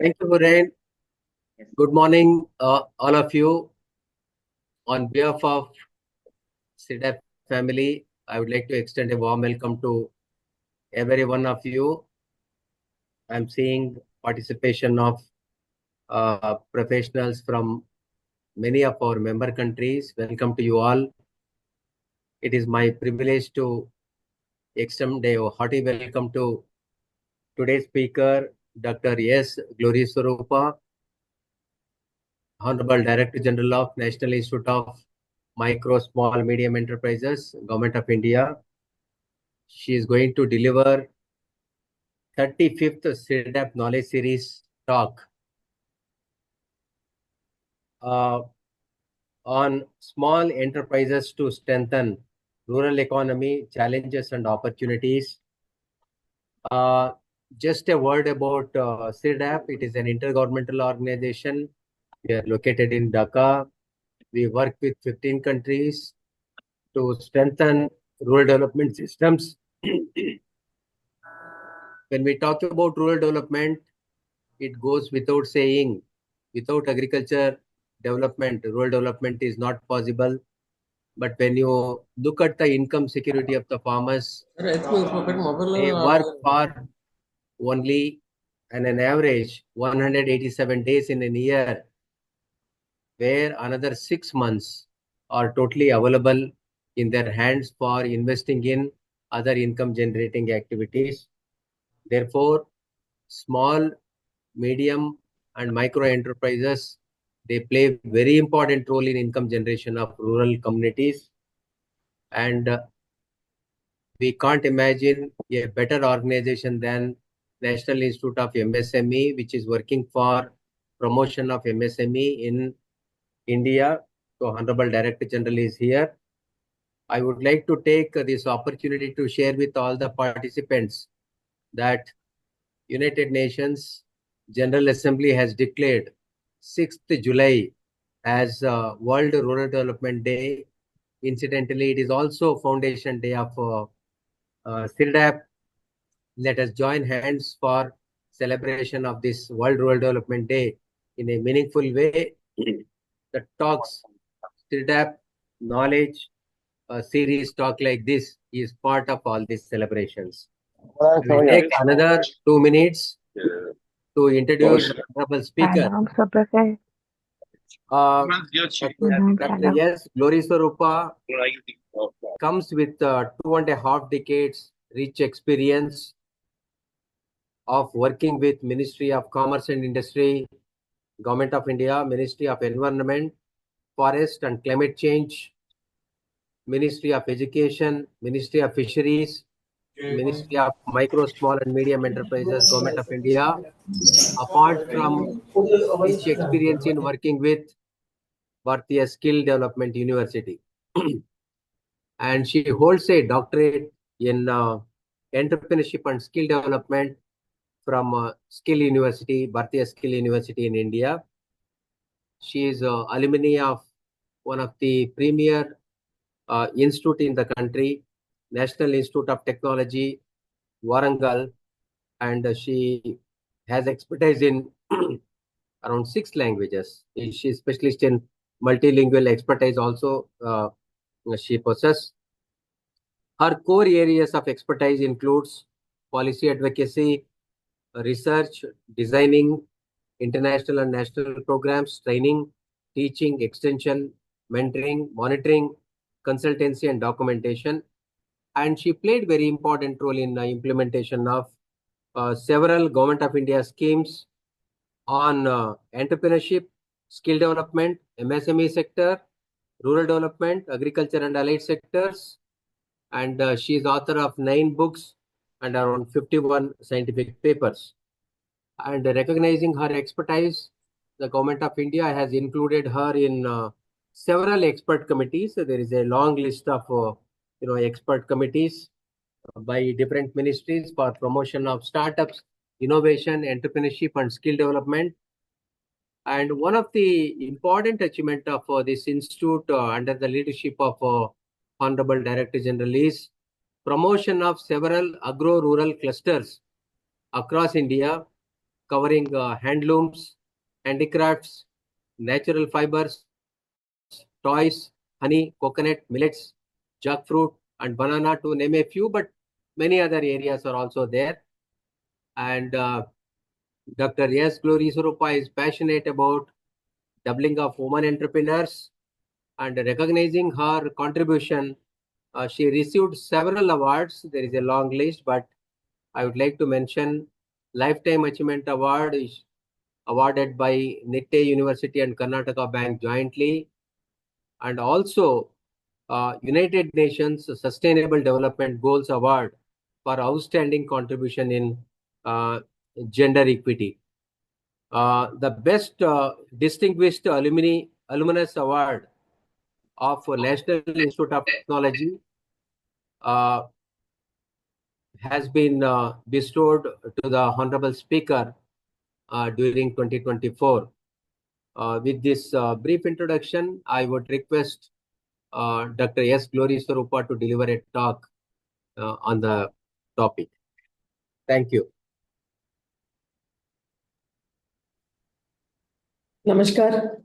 Thank you, Viren. Good morning, all of you. On behalf of CIRDAP family, I would like to extend a warm welcome to every one of you. I'm seeing participation of professionals from many of our member countries. Welcome to you all. It is my privilege to extend a hearty welcome to today's speaker, Dr. S. Glory Swarupa, Honorable Director General of National Institute of Micro, Small, Medium Enterprises, Government of India. She is going to deliver 35th CIRDAP Knowledge Series talk on small enterprises to strengthen rural economy, challenges and opportunities. Just a word about CIRDAP. It is an intergovernmental organization. We are located in Dhaka. We work with 15 countries to strengthen rural development systems. When we talk about rural development, it goes without saying, without agriculture development, rural development is not possible. But when you look at the income security of the farmers, they work for only an average 187 days in a year, where another 6 months are totally available in their hands for investing in other income generating activities. Therefore, small, medium and micro enterprises, they play very important role in income generation of rural communities. And we can't imagine a better organization than National Institute of MSME, which is working for promotion of MSME in India. So Honorable Director General is here. I would like to take this opportunity to share with all the participants that United Nations General Assembly has declared 6th July as World Rural Development Day. Incidentally, it is also Foundation Day of CIRDAP. Let us join hands for celebration of this World Rural Development Day in a meaningful way. The talks, CIRDAP knowledge series talk like this is part of all these celebrations. I will take another 2 minutes to introduce the honorable speaker. Salam Sabrake. Dr. S. Glory Swarupa comes with 2.5 decades rich experience of working with Ministry of Commerce and Industry, Government of India, Ministry of Environment, Forest and Climate Change, Ministry of Education, Ministry of Fisheries, Ministry of Micro, Small and Medium Enterprises, Government of India. Apart from rich experience in working with Bharatiya Skill Development University. And she holds a doctorate in entrepreneurship and skill development from Skill University, Bharatiya Skill University in India. She is alumni of one of the premier institute in the country, National Institute of Technology, Warangal, and she has expertise in around 6 languages. She is specialist in multilingual expertise also she possesses. Her core areas of expertise includes policy advocacy, research, designing, international and national programs, training, teaching, extension, mentoring, monitoring, consultancy and documentation. And she played very important role in the implementation of several Government of India schemes on entrepreneurship, skill development, MSME sector, rural development, agriculture and allied sectors. And she is author of 9 books and around 51 scientific papers. And recognizing her expertise, the Government of India has included her in several expert committees. So there is a long list of expert committees by different ministries for promotion of startups, innovation, entrepreneurship, and skill development. And one of the important achievement of this institute under the leadership of Honorable Director General is promotion of several agro-rural clusters across India, covering handlooms, handicrafts, natural fibers, toys, honey, coconut, millets, jackfruit, and banana, to name a few, but many other areas are also there. And Dr. S. Glory Swarupa is passionate about doubling of women entrepreneurs, and recognizing her contribution, she received several awards. There is a long list, but I would like to mention Lifetime Achievement Award is awarded by Nitte University and Karnataka Bank jointly, and also United Nations Sustainable Development Goals Award for outstanding contribution in uh, gender equity. The best distinguished alumnus award of National Institute of Technology uh, has been bestowed to the Honorable Speaker during 2024. With this brief introduction, I would request Dr. S. Glory Swarupa to deliver a talk on the topic. Thank you. Namaskar.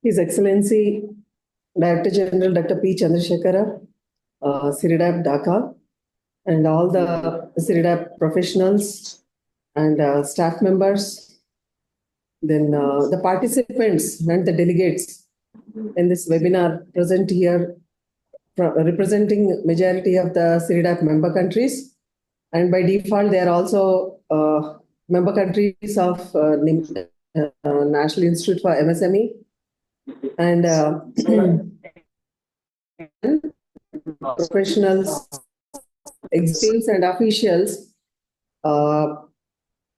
His Excellency Director General Dr. P. Chandrasekhara, CIRDAP Dhaka, and all the CIRDAP professionals and staff members, then the participants and the delegates in this webinar present here, representing majority of the CIRDAP member countries, and by default they are also member countries of National Institute for MSME, and professionals, executives and officials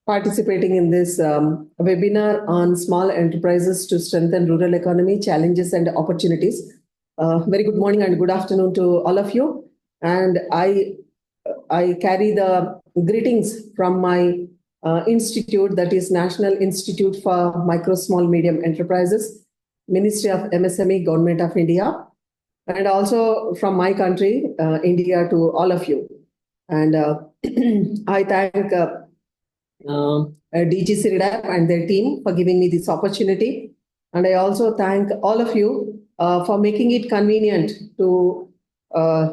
participating in this webinar on small enterprises to strengthen rural economy, challenges and opportunities. Very good morning and good afternoon to all of you. And I carry the greetings from my institute, that is National Institute for Micro, Small, Medium Enterprises, Ministry of MSME, Government of India, and also from my country, India, to all of you. And I thank DG CIRDAP and their team for giving me this opportunity. And I also thank all of you for making it convenient to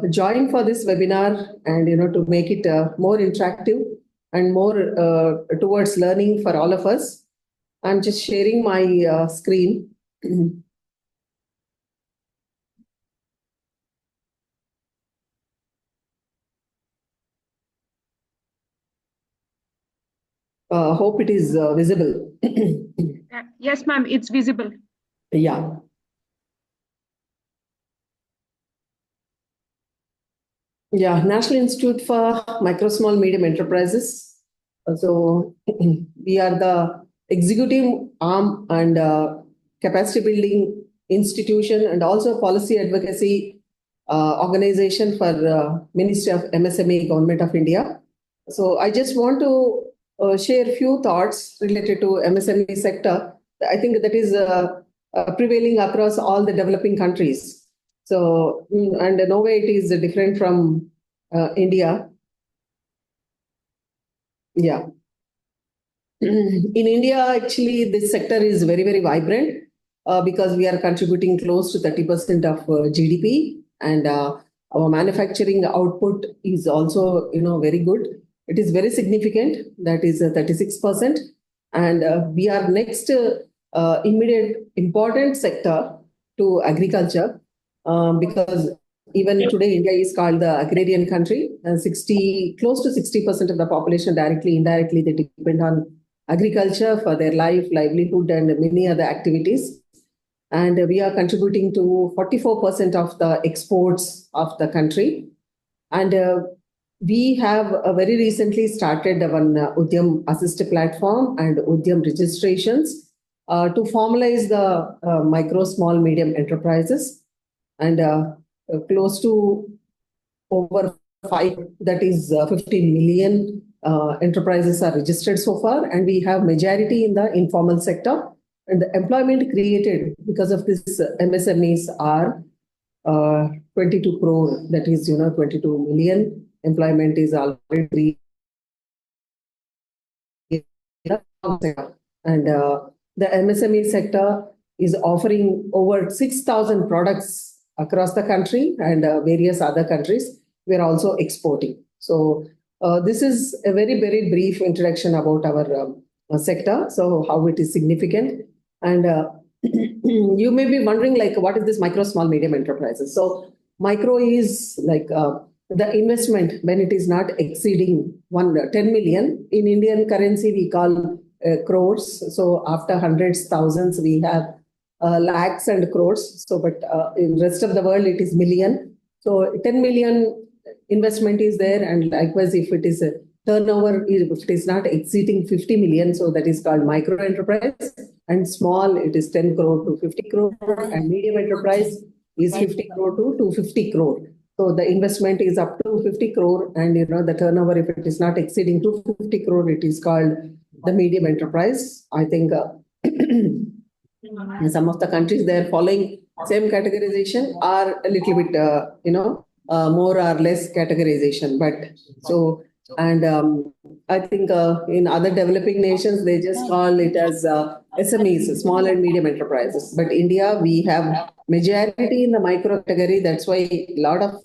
join for this webinar, and to make it more interactive and more towards learning for all of us. I'm just sharing my screen. Hope it is visible. Yes, ma'am, it's visible. Yeah. Yeah, National Institute for Micro, Small, Medium Enterprises. So we are the executive arm and capacity building institution, and also policy advocacy organization for Ministry of MSME, Government of India. So I just want to share a few thoughts related to MSME sector. I think that is prevailing across all the developing countries. So, and no way it is different from India. Yeah. In India, actually, this sector is very, very vibrant because we are contributing close to 30% of GDP, and our manufacturing output is also, very good. It is very significant. That is 36%. And we are next immediate important sector to agriculture, because even today India is called the agrarian country, and close to 60% of the population, directly, indirectly, they depend on agriculture for their livelihood and many other activities. And we are contributing to 44% of the exports of the country. And we have very recently started one Udyam Assist platform and Udyam registrations to formalize the micro, small, medium enterprises. And close to over 15 million enterprises are registered so far, and we have majority in the informal sector. And the employment created because of this MSMEs are 22 crore, that is, 22 million employment is already And the MSME sector is offering over 6,000 products across the country and various other countries. We are also exporting. So this is a very, very brief introduction about our sector, so how it is significant. And you may be wondering, like, what is this micro, small, medium enterprises? So micro is like the investment when it is not exceeding 10 million. In Indian currency, we call crores. So after hundreds, thousands, we have lakhs and crores. So, but in rest of the world, it is million. So 10 million investment is there, and likewise, if it is a turnover, if it is not exceeding 50 million, so that is called micro enterprise, and small, it is 10 crore to 50 crore, and medium enterprise is 50 crore to 250 crore. So the investment is up to 50 crore, and the turnover, if it is not exceeding 250 crore, it is called the medium enterprise. I think some of the countries they are following same categorization are a little bit, more or less categorization. But so, and I think in other developing nations, they just call it as SMEs, small and medium enterprises. But India, we have majority in the micro category. That's why a lot of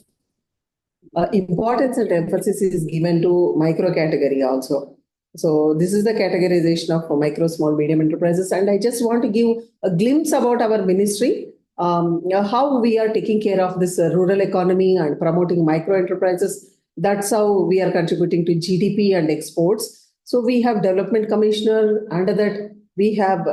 importance and emphasis is given to micro category also. So this is the categorization of micro, small, medium enterprises. And I just want to give a glimpse about our ministry, how we are taking care of this rural economy and promoting micro enterprises. That's how we are contributing to GDP and exports. So we have Development Commissioner. Under that, we have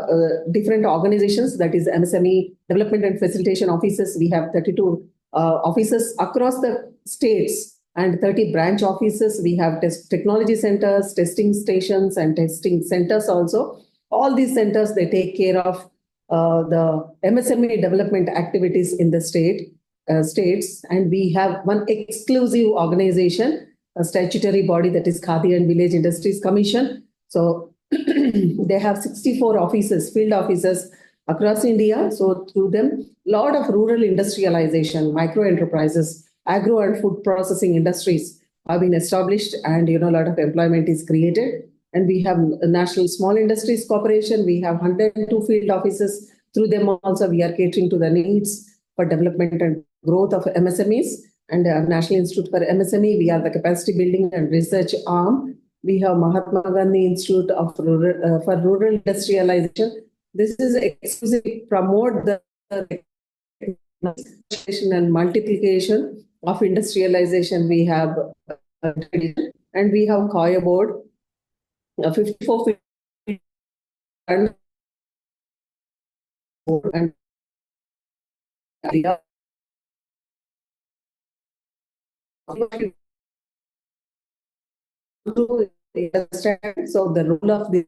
different organizations, that is MSME Development and Facilitation Offices. We have 32 offices across the states and 30 branch offices. We have technology centers, testing stations, and testing centers also. All these centers, they take care of the MSME development activities in the states. And we have one exclusive organization, a statutory body, that is Khadi and Village Industries Commission. So they have 64 offices, field offices across India. So through them, a lot of rural industrialization, micro enterprises, agro and food processing industries have been established, and a lot of employment is created. And we have a National Small Industries Corporation. We have 102 field offices. Through them also, we are catering to the needs for development and growth of MSMEs. And National Institute for MSME, we are the capacity building and research arm. We have Mahatma Gandhi Institute of Rural Industrialization. This is exclusively promote the and multiplication of industrialization. We have and we have COIA board, 54 and so the role of this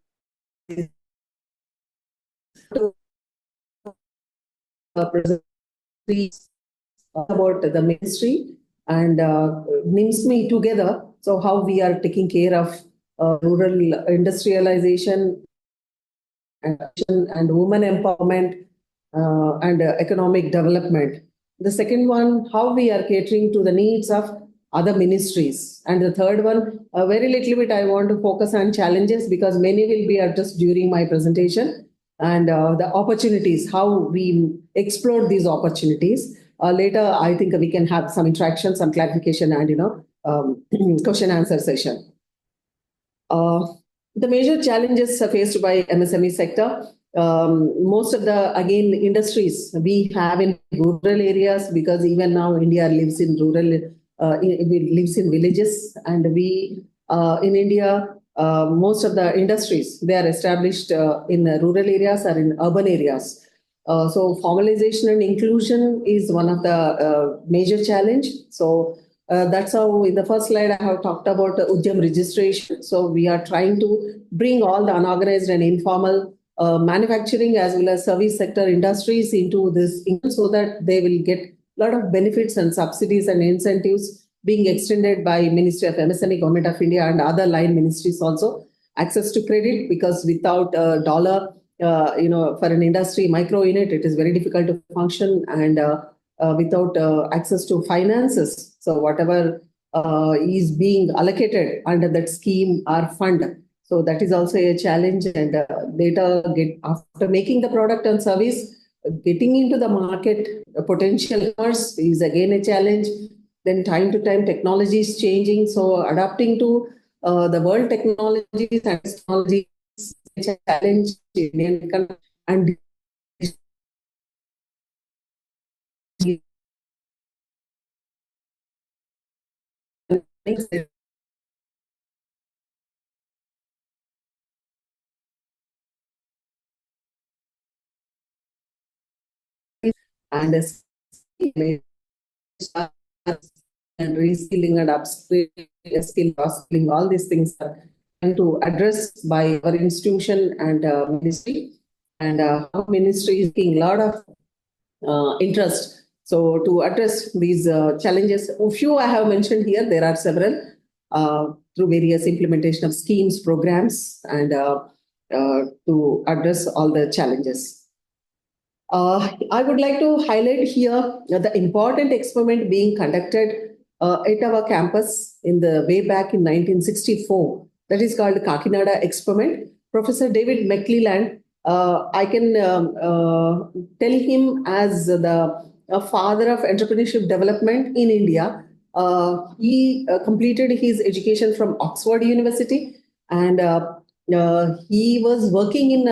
about the ministry and ni-msme together. So how we are taking care of rural industrialization and women empowerment and economic development. The second one, how we are catering to the needs of other ministries. And the third one, very little bit I want to focus on challenges, because many will be addressed during my presentation, and the opportunities, how we explore these opportunities. Later, I think we can have some interaction, some clarification, and question answer session. The major challenges faced by MSME sector, most of the, again, industries we have in rural areas, because even now India lives in rural, lives in villages, and we in India, most of the industries, they are established in rural areas or in urban areas. So formalization and inclusion is one of the major challenge. So that's how in the first slide I have talked about Udyam registration. So we are trying to bring all the unorganized and informal manufacturing as well as service sector industries into this, so that they will get a lot of benefits and subsidies and incentives being extended by Ministry of MSME, Government of India, and other line ministries also. Access to credit, because without a dollar, for an industry micro unit, it is very difficult to function, and without access to finances. So whatever is being allocated under that scheme or fund, So that is also a challenge. And after making the product and service, getting into the market, potential commerce is again a challenge. Then time to time technology is changing. So adapting to the world technologies and technology is a challenge in Indian economy. And and and reskilling and upskilling, cross-skilling, all these things are trying to address by our institution and ministry. And our ministry is taking a lot of interest. So to address these challenges, a few I have mentioned here, there are several through various implementation of schemes, programs, and to address all the challenges. I would like to highlight here the important experiment being conducted at our campus in the way back in 1964. That is called Kakinada experiment. Professor David McClelland, I can tell him as the father of entrepreneurship development in India. He completed his education from Oxford University, and he was working in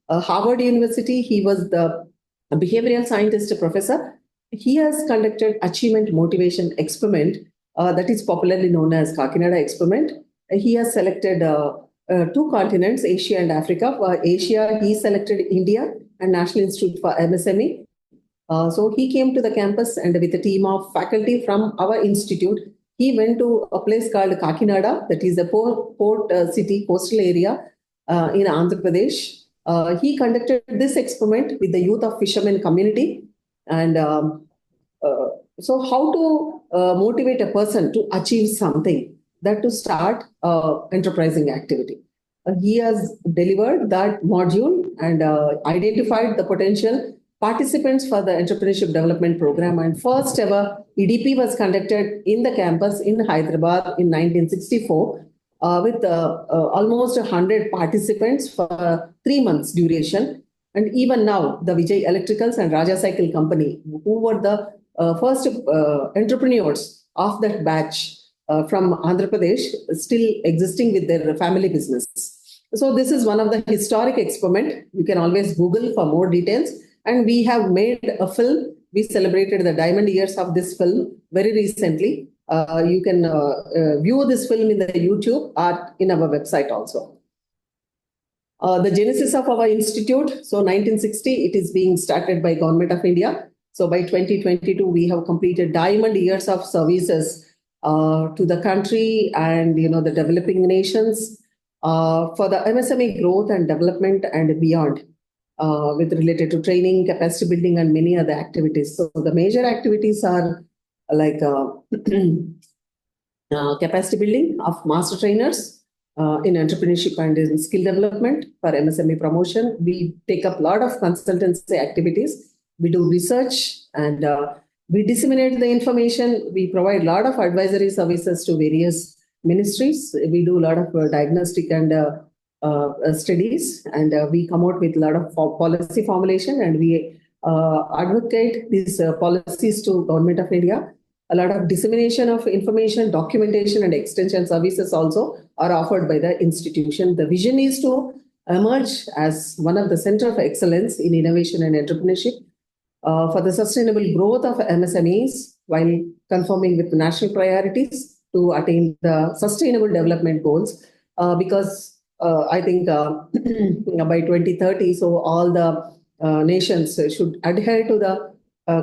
Harvard University. He was the a behavioral scientist professor. He has conducted achievement motivation experiment that is popularly known as Kakinada experiment. He has selected two continents, Asia and Africa. For Asia, he selected India and National Institute for MSME. So he came to the campus, and with a team of faculty from our institute, he went to a place called Kakinada, that is a port city, coastal area in Andhra Pradesh. He conducted this experiment with the youth of fishermen community. And so how to motivate a person to achieve something, that to start enterprising activity. He has delivered that module and identified the potential participants for the entrepreneurship development program. And first ever EDP was conducted in the campus in Hyderabad in 1964. With almost 100 participants for 3 months duration. And even now, the Vijay Electricals and Raja Cycle Company, who were the first entrepreneurs of that batch from Andhra Pradesh, still existing with their family business. So this is one of the historic experiment. You can always Google for more details. And we have made a film. We celebrated the diamond years of this film very recently. You can view this film in the YouTube or in our website also. The genesis of our institute, so 1960, it is being started by Government of India. So by 2022, we have completed diamond years of services to the country and the developing nations for the MSME growth and development and beyond, with related to training, capacity building, and many other activities. So the major activities are like capacity building of master trainers in entrepreneurship and in skill development for MSME promotion. We take up a lot of consultancy activities. We do research and we disseminate the information. We provide a lot of advisory services to various ministries. We do a lot of diagnostic and studies, and we come out with a lot of policy formulation, and we advocate these policies to Government of India. A lot of dissemination of information, documentation, and extension services also are offered by the institution. The vision is to emerge as one of the center of excellence in innovation and entrepreneurship for the sustainable growth of MSMEs while conforming with national priorities to attain the sustainable development goals. Because I think by 2030, so all the nations should adhere to the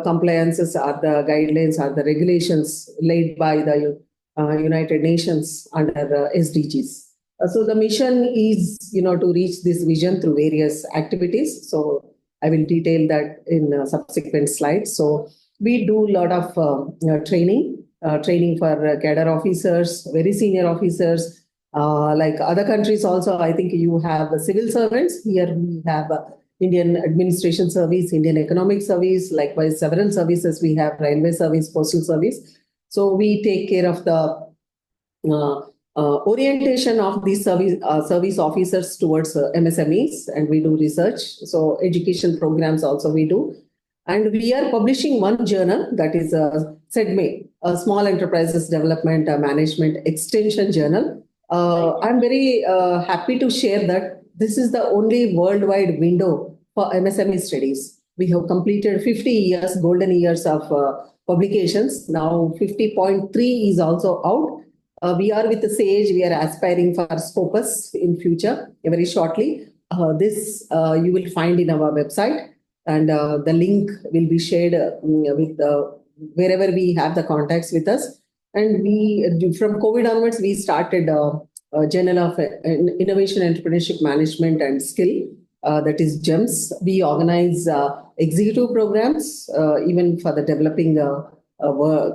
compliances or the guidelines or the regulations laid by the United Nations under SDGs. So the mission is, to reach this vision through various activities. So I will detail that in subsequent slides. So we do a lot of training for cadre officers, very senior officers, like other countries also. I think you have civil servants. Here we have Indian Administration Service, Indian Economic Service, likewise several services. We have Railway Service, Postal Service. So we take care of the orientation of these service officers towards MSMEs, and we do research. So education programs also we do. And we are publishing one journal, that is SEDME, a Small Enterprises Development Management Extension Journal. I'm very happy to share that this is the only worldwide window for MSME studies. We have completed 50 years, golden years of publications. Now 50.3 is also out. We are with the SAGE, we are aspiring for Scopus in future, very shortly. This you will find in our website, and the link will be shared with wherever we have the contacts with us. And we, from COVID onwards, we started a Journal of Innovation, Entrepreneurship, Management and Skill, that is GEMS. We organize executive programs, even for the developing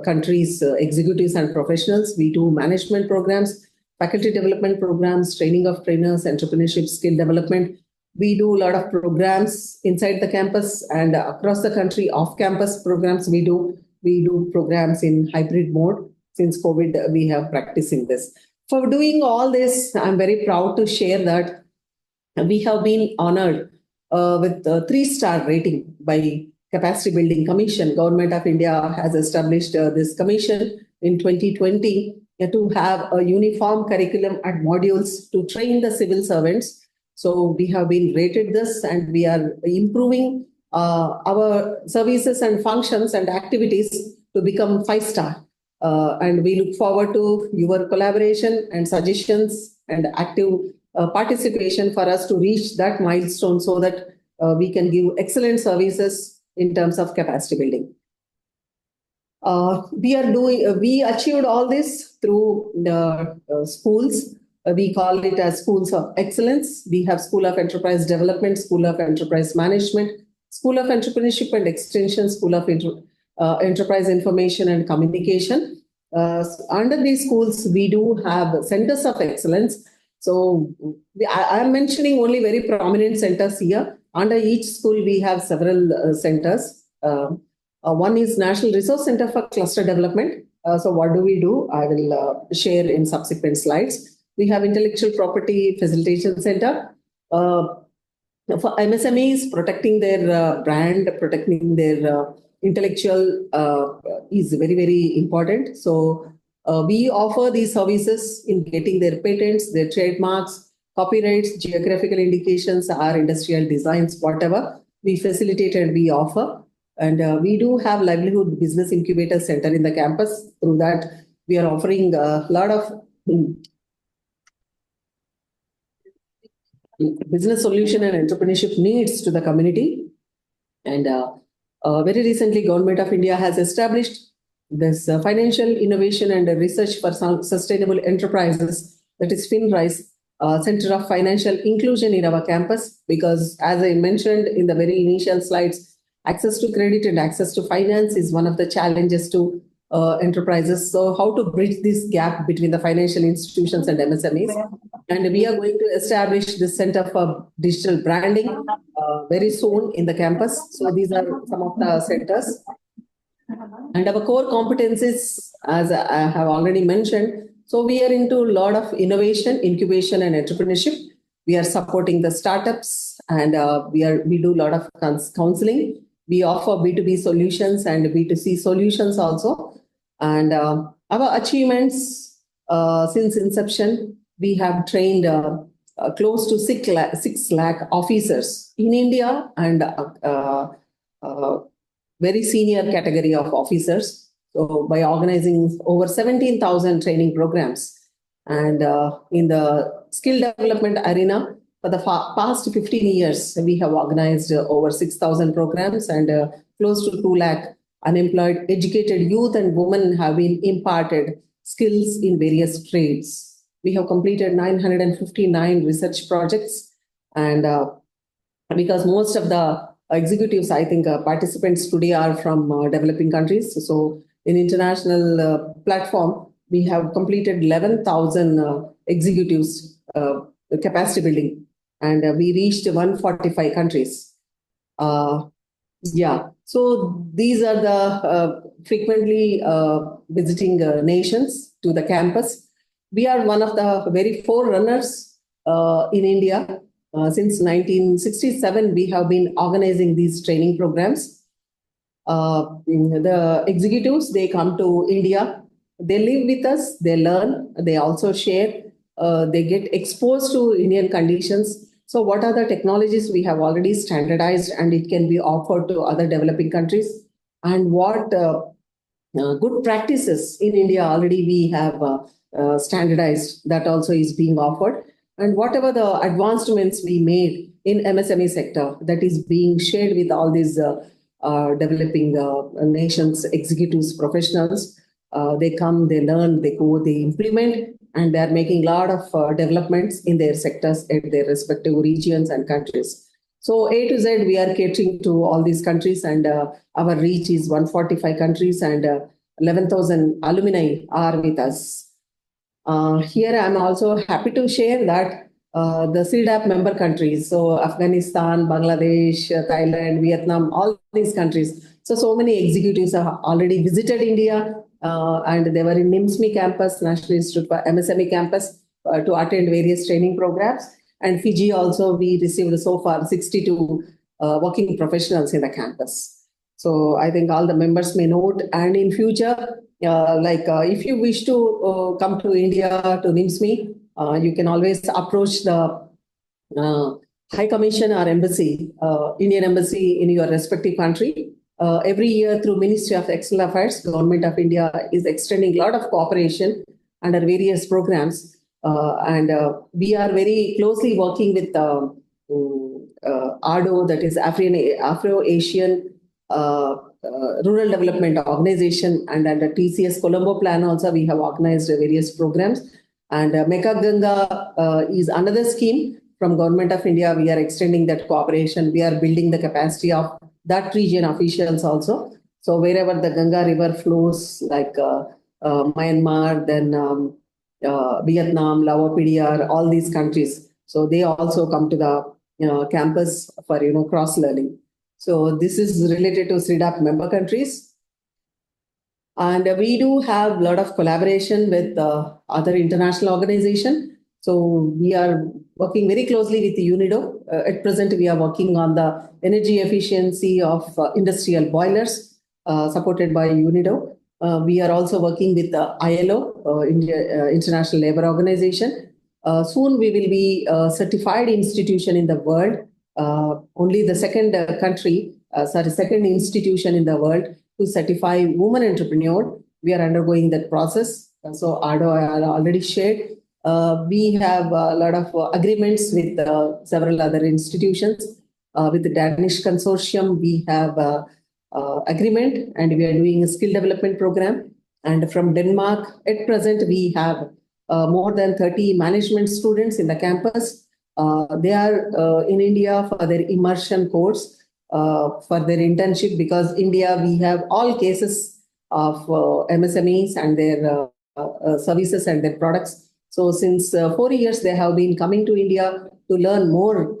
countries, executives and professionals. We do management programs, faculty development programs, training of trainers, entrepreneurship, skill development. We do a lot of programs inside the campus and across the country, off-campus programs. We do programs in hybrid mode. Since COVID, we have practicing this. For doing all this, I'm very proud to share that we have been honored with a 3-star rating by Capacity Building Commission. Government of India has established this commission in 2020 to have a uniform curriculum and modules to train the civil servants. So we have been rated this, and we are improving our services and functions and activities to become 5-star. And we look forward to your collaboration and suggestions and active participation for us to reach that milestone, so that we can give excellent services in terms of capacity building. We achieved all this through the schools. We call it as schools of excellence. We have School of Enterprise Development, School of Enterprise Management, School of Entrepreneurship and Extension, School of Enterprise Information and Communication. Under these schools, we do have centers of excellence. So I am mentioning only very prominent centers here. Under each school, we have several centers. One is National Resource Center for Cluster Development. So what do? I will share in subsequent slides. We have Intellectual Property Facilitation Center. For MSMEs, protecting their brand, protecting their intellectual is very, very important. So we offer these services in getting their patents, their trademarks, copyrights, geographical indications, or industrial designs, whatever. We facilitate and we offer. And we do have Livelihood Business Incubator Center in the campus. Through that, we are offering a lot of business solution and entrepreneurship needs to the community. And very recently, Government of India has established this Financial Innovation and Research for Sustainable Enterprises, that is FinRise, Center of Financial Inclusion in our campus, because as I mentioned in the very initial slides, access to credit and access to finance is one of the challenges to enterprises. So how to bridge this gap between the financial institutions and MSMEs? And we are going to establish this Center for Digital Branding very soon in the campus. So these are some of the centers. And our core competencies, as I have already mentioned, so we are into a lot of innovation, incubation, and entrepreneurship. We are supporting the startups, and we do a lot of counseling. We offer B2B solutions and B2C solutions also. And our achievements since inception, we have trained close to 6 lakh officers in India, and very senior category of officers. So by organizing over 17,000 training programs, and in the skill development arena, for the past 15 years, we have organized over 6,000 programs, and close to 2 lakh unemployed, educated youth and women have been imparted skills in various trades. We have completed 959 research projects, and because most of the executives, I think, participants today are from developing countries. So in international platform, we have completed 11,000 executives capacity building, and we reached 145 countries. So these are the frequently visiting nations to the campus. We are one of the very forerunners in India. Since 1967, we have been organizing these training programs. The executives, they come to India, they live with us, they learn, they also share, they get exposed to Indian conditions. So what are the technologies we have already standardized and it can be offered to other developing countries? And what good practices in India already we have standardized that also is being offered. And whatever the advancements we made in MSME sector that is being shared with all these developing nations, executives, professionals, they come, they learn, they go, they implement, and they are making a lot of developments in their sectors at their respective regions and countries. So A to Z, we are catering to all these countries, and our reach is 145 countries, and 11,000 alumni are with us. Here, I'm also happy to share that the CIRDAP member countries, so Afghanistan, Bangladesh, Thailand, Vietnam, all these countries. So many executives have already visited India, and they were in ni-msme campus, National Institute for MSME campus, to attend various training programs. And Fiji also, we received so far 62 working professionals in the campus. So I think all the members may note, and in future, if you wish to come to India to ni-msme, you can always approach the High Commission or Embassy, Indian Embassy in your respective country. Every year through Ministry of External Affairs, Government of India is extending a lot of cooperation under various programs. And we are very closely working with ADO, that is Afro-Asian Rural Development Organization, and under TCS Colombo Plan also we have organized various programs. And Mekha Ganga is another scheme from Government of India. We are extending that cooperation. We are building the capacity of that region officials also. So wherever the Ganga River flows, like Myanmar, then Vietnam, Laos, all these countries. So they also come to the campus for cross learning. So this is related to CIRDAP member countries. And we do have a lot of collaboration with other international organizations. So we are working very closely with UNIDO. At present, we are working on the energy efficiency of industrial boilers, supported by UNIDO. We are also working with the ILO, International Labour Organization. Soon we will be a certified institution in the world. Only the second second institution in the world to certify women entrepreneur. We are undergoing that process. So ADO I already shared. We have a lot of agreements with several other institutions. With the Danish consortium, we have agreement, and we are doing a skill development program. And from Denmark, at present, we have more than 30 management students in the campus. They are in India for their immersion course, for their internship, because India, we have all cases of MSMEs and their services and their products. So since 4 years, they have been coming to India to learn more,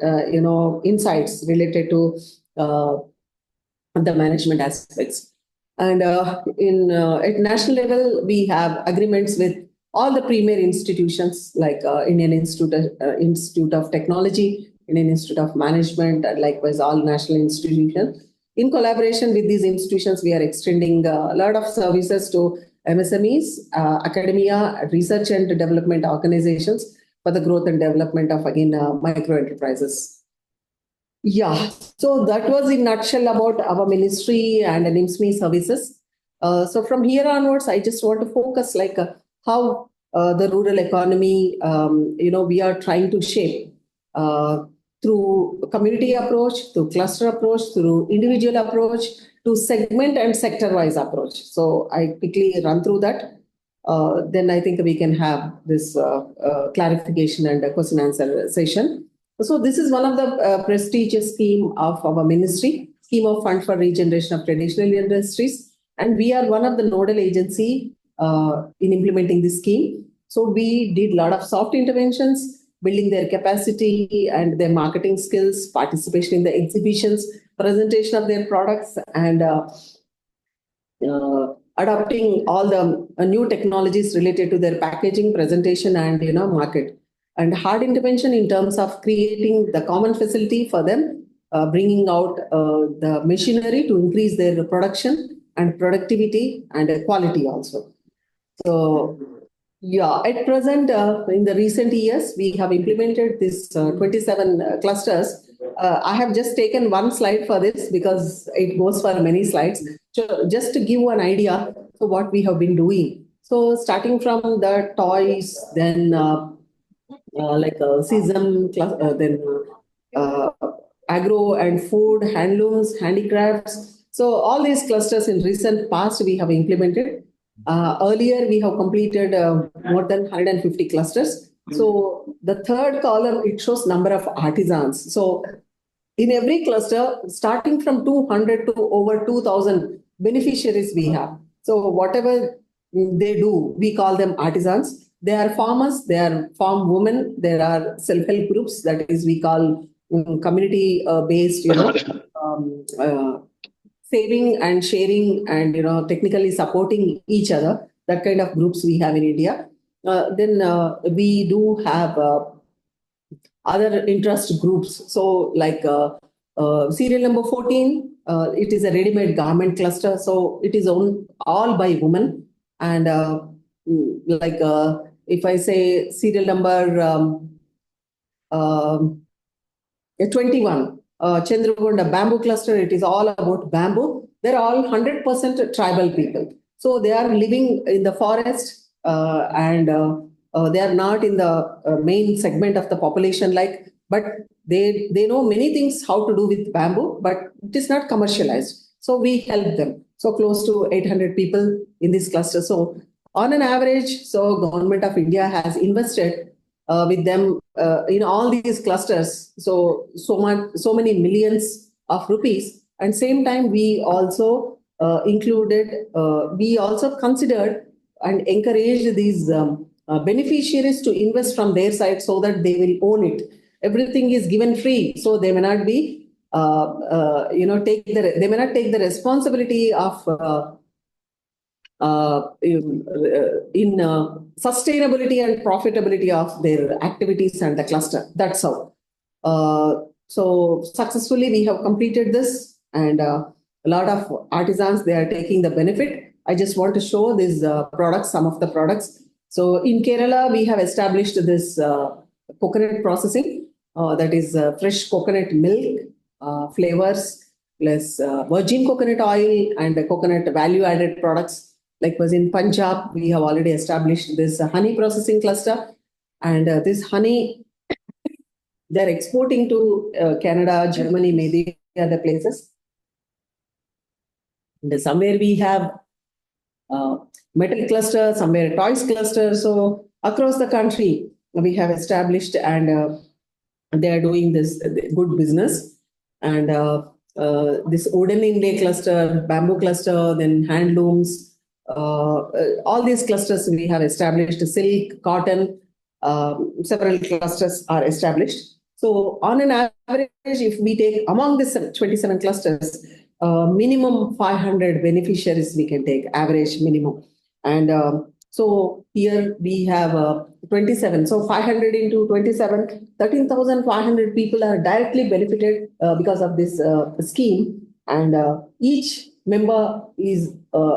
insights related to the management aspects. And at national level, we have agreements with all the premier institutions like Indian Institute of Technology, Indian Institute of Management, and likewise all national institutions. In collaboration with these institutions, we are extending a lot of services to MSMEs, academia, research and development organizations for the growth and development of, again, micro enterprises. Yeah, so that was in nutshell about our ministry and ni-msme services. So from here onwards, I just want to focus how the rural economy, we are trying to shape through community approach, through cluster approach, through individual approach, to segment and sector-wise approach. So I quickly run through that. Then I think we can have this clarification and question answer session. So this is one of the prestigious scheme of our ministry, Scheme of Fund for Regeneration of Traditional Industries. And we are one of the nodal agency in implementing this scheme. So we did a lot of soft interventions, building their capacity and their marketing skills, participation in the exhibitions, presentation of their products, and adopting all the new technologies related to their packaging, presentation, and market. And hard intervention in terms of creating the common facility for them, bringing out the machinery to increase their production and productivity and quality also. So, yeah, at present, in the recent years, we have implemented this 27 clusters. I have just taken one slide for this because it goes for many slides. So just to give an idea of what we have been doing. So starting from the toys, then like season, then agro and food, handlooms, handicrafts. So all these clusters in recent past we have implemented. Earlier, we have completed more than 150 clusters. So the third column, it shows number of artisans. So in every cluster, starting from 200 to over 2,000 beneficiaries we have. So whatever they do, we call them artisans. They are farmers, they are farm women, there are self-help groups, that is we call community-based, saving and sharing and technically supporting each other. That kind of groups we have in India. Then we do have other interest groups. So like serial number 14, it is a ready-made garment cluster. So it is owned all by women. And like if I say serial number 21, Chandragunda bamboo cluster, it is all about bamboo. They're all 100% tribal people. So they are living in the forest and they are not in the main segment of the population, but they know many things how to do with bamboo, but it is not commercialized. So we help them. So close to 800 people in this cluster. So on an average, so Government of India has invested with them in all these clusters. So many millions of rupees. And same time, we also we also considered and encouraged these beneficiaries to invest from their side so that they will own it. Everything is given free, so they may not be they may not take the responsibility of in sustainability and profitability of their activities and the cluster. That's how. So successfully we have completed this, and a lot of artisans, they are taking the benefit. I just want to show these products, some of the products. So in Kerala, we have established this coconut processing, that is fresh coconut milk, flavors, plus virgin coconut oil and coconut value-added products. Like was in Punjab, we have already established this honey processing cluster. And this honey, they're exporting to Canada, Germany, maybe other places. And somewhere we have metal cluster, somewhere toys cluster. So across the country, we have established, and they are doing this good business. And this wooden inlay cluster, bamboo cluster, then handlooms, all these clusters we have established. Silk, cotton, several clusters are established. So on an average, if we take among these 27 clusters, minimum 500 beneficiaries we can take, average minimum. And so here we have 27. So 500 into 27, 13,500 people are directly benefited because of this scheme. And each member is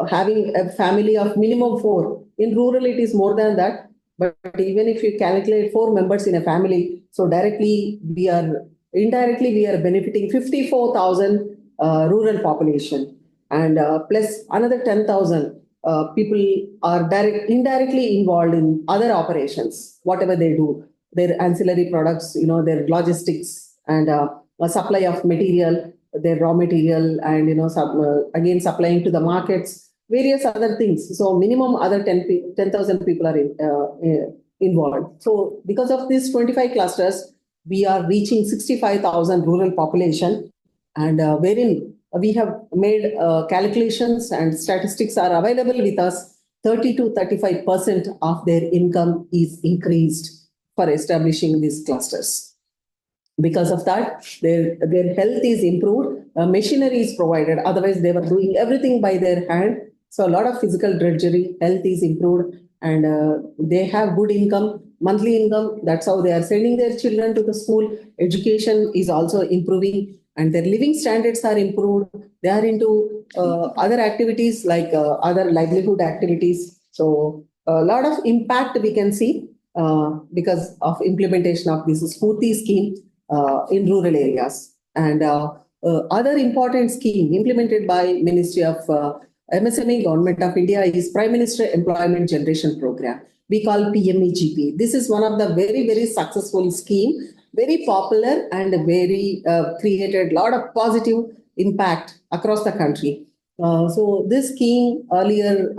having a family of minimum 4. In rural, it is more than that. But even if you calculate 4 members in a family, so indirectly we are benefiting 54,000 rural population, and plus another 10,000 people are indirectly involved in other operations, whatever they do, their ancillary products, their logistics and supply of material, their raw material, and again supplying to the markets, various other things. So minimum other 10,000 people are involved. So because of these 25 clusters, we are reaching 65,000 rural population, and wherein we have made calculations and statistics are available with us. 30 to 35% of their income is increased for establishing these clusters. Because of that, their health is improved, machinery is provided. Otherwise, they were doing everything by their hand. So a lot of physical drudgery, health is improved, and they have good income, monthly income. That's how they are sending their children to the school. Education is also improving, and their living standards are improved. They are into other activities like other livelihood activities. So a lot of impact we can see because of implementation of this Spurti scheme in rural areas. And other important scheme implemented by Ministry of MSME Government of India is Prime Minister Employment Generation Program. We call PMEGP. This is one of the very, very successful scheme, very popular and very created a lot of positive impact across the country. So this scheme earlier,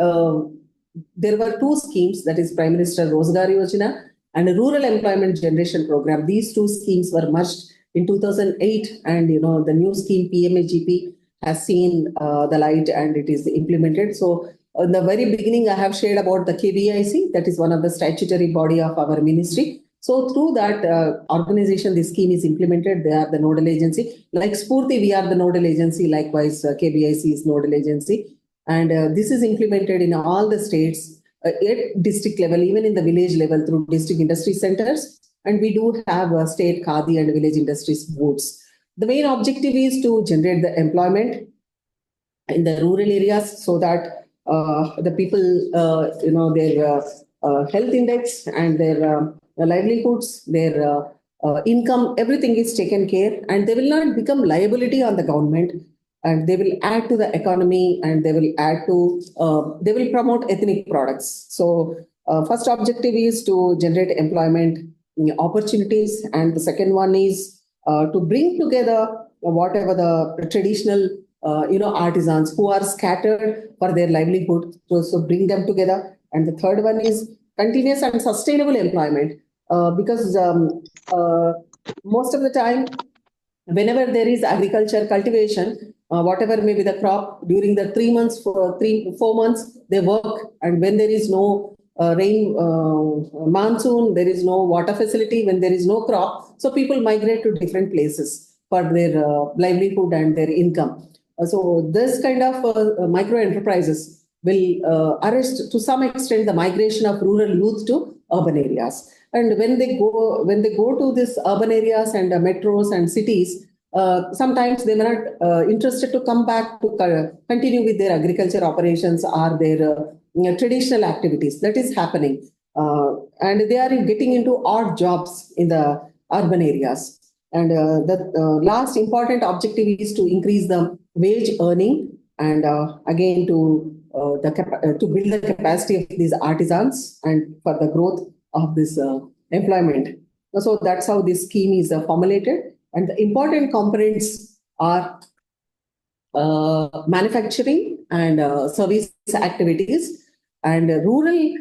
there were two schemes, that is Prime Minister Rozgar Yojana and Rural Employment Generation Program. These two schemes were merged in 2008, and the new scheme PMAGP has seen the light and it is implemented. So in the very beginning, I have shared about the KVIC, that is one of the statutory body of our ministry. So through that organization, this scheme is implemented. They are the nodal agency. Like Spurti, we are the nodal agency. Likewise, KVIC is nodal agency. And this is implemented in all the states at district level, even in the village level through district industry centers. And we do have state Khadi and village industries boards. The main objective is to generate the employment in the rural areas so that the people, their health index and their livelihoods, their income, everything is taken care, and they will not become liability on the government. And they will add to the economy, and they will add to, they will promote ethnic products. So first objective is to generate employment opportunities. And the second one is to bring together whatever the traditional, artisans who are scattered for their livelihood. So bring them together. And the third one is continuous and sustainable employment, because most of the time, whenever there is agriculture cultivation, whatever may be the crop, during the 3 months, 4 months, they work. And when there is no rain, monsoon, there is no water facility, when there is no crop, so people migrate to different places for their livelihood and their income. So this kind of micro enterprises will arrest to some extent the migration of rural youth to urban areas. And when they go to these urban areas and metros and cities, sometimes they are not interested to come back to continue with their agriculture operations or their traditional activities. That is happening. And they are getting into odd jobs in the urban areas. And the last important objective is to increase the wage earning, and again to build the capacity of these artisans and for the growth of this employment. So that's how this scheme is formulated. And the important components are manufacturing and service activities. And rural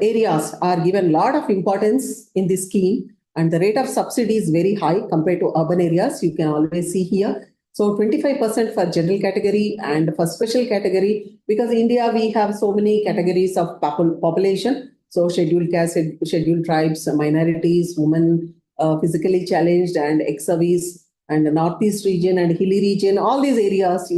areas are given a lot of importance in this scheme. And the rate of subsidy is very high compared to urban areas. You can always see here. So 25% for general category and for special category, because in India we have so many categories of population. So scheduled caste, scheduled tribes, minorities, women, physically challenged, and ex-service, and the Northeast region and hilly region, all these areas,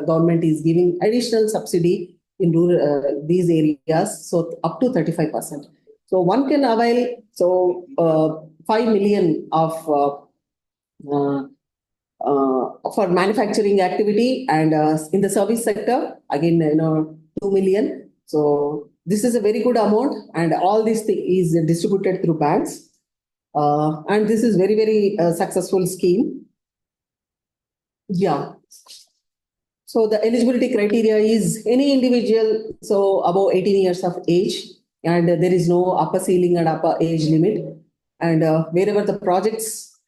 government is giving additional subsidy in rural, these areas, so up to 35%. So one can avail 5 million of for manufacturing activity, and in the service sector again 2 million. So this is a very good amount, and all this thing is distributed through banks, and this is very, very successful scheme. Yeah. So the eligibility criteria is any individual above 18 years of age, and there is no upper ceiling and upper age limit. And wherever the projects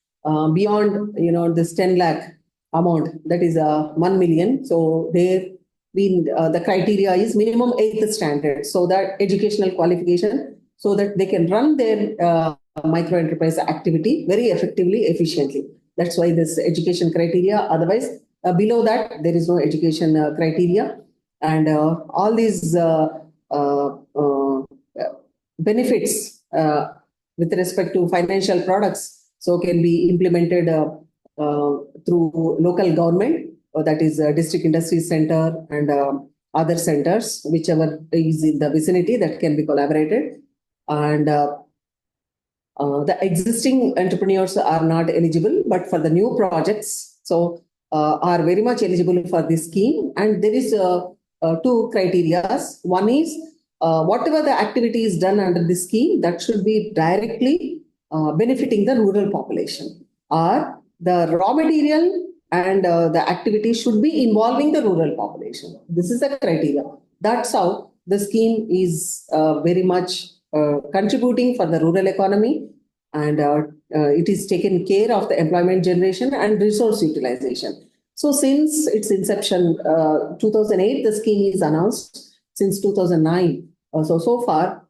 beyond this 10 lakh amount, that is 1 million. So there the criteria is minimum 8th standard, so that educational qualification, so that they can run their micro enterprise activity very effectively, efficiently. That's why this education criteria. Otherwise, below that, there is no education criteria. And all these benefits with respect to financial products, so can be implemented through local government that is District Industry Center and other centers, whichever is in the vicinity that can be collaborated. And the existing entrepreneurs are not eligible, but for the new projects, so are very much eligible for this scheme. And there is two criteria. One is whatever the activity is done under this scheme, that should be directly benefiting the rural population, or the raw material and the activity should be involving the rural population. This is the criteria. That's how the scheme is very much contributing for the rural economy, and it is taken care of the employment generation and resource utilization. So since its inception, 2008, the scheme is announced. Since 2009, so far,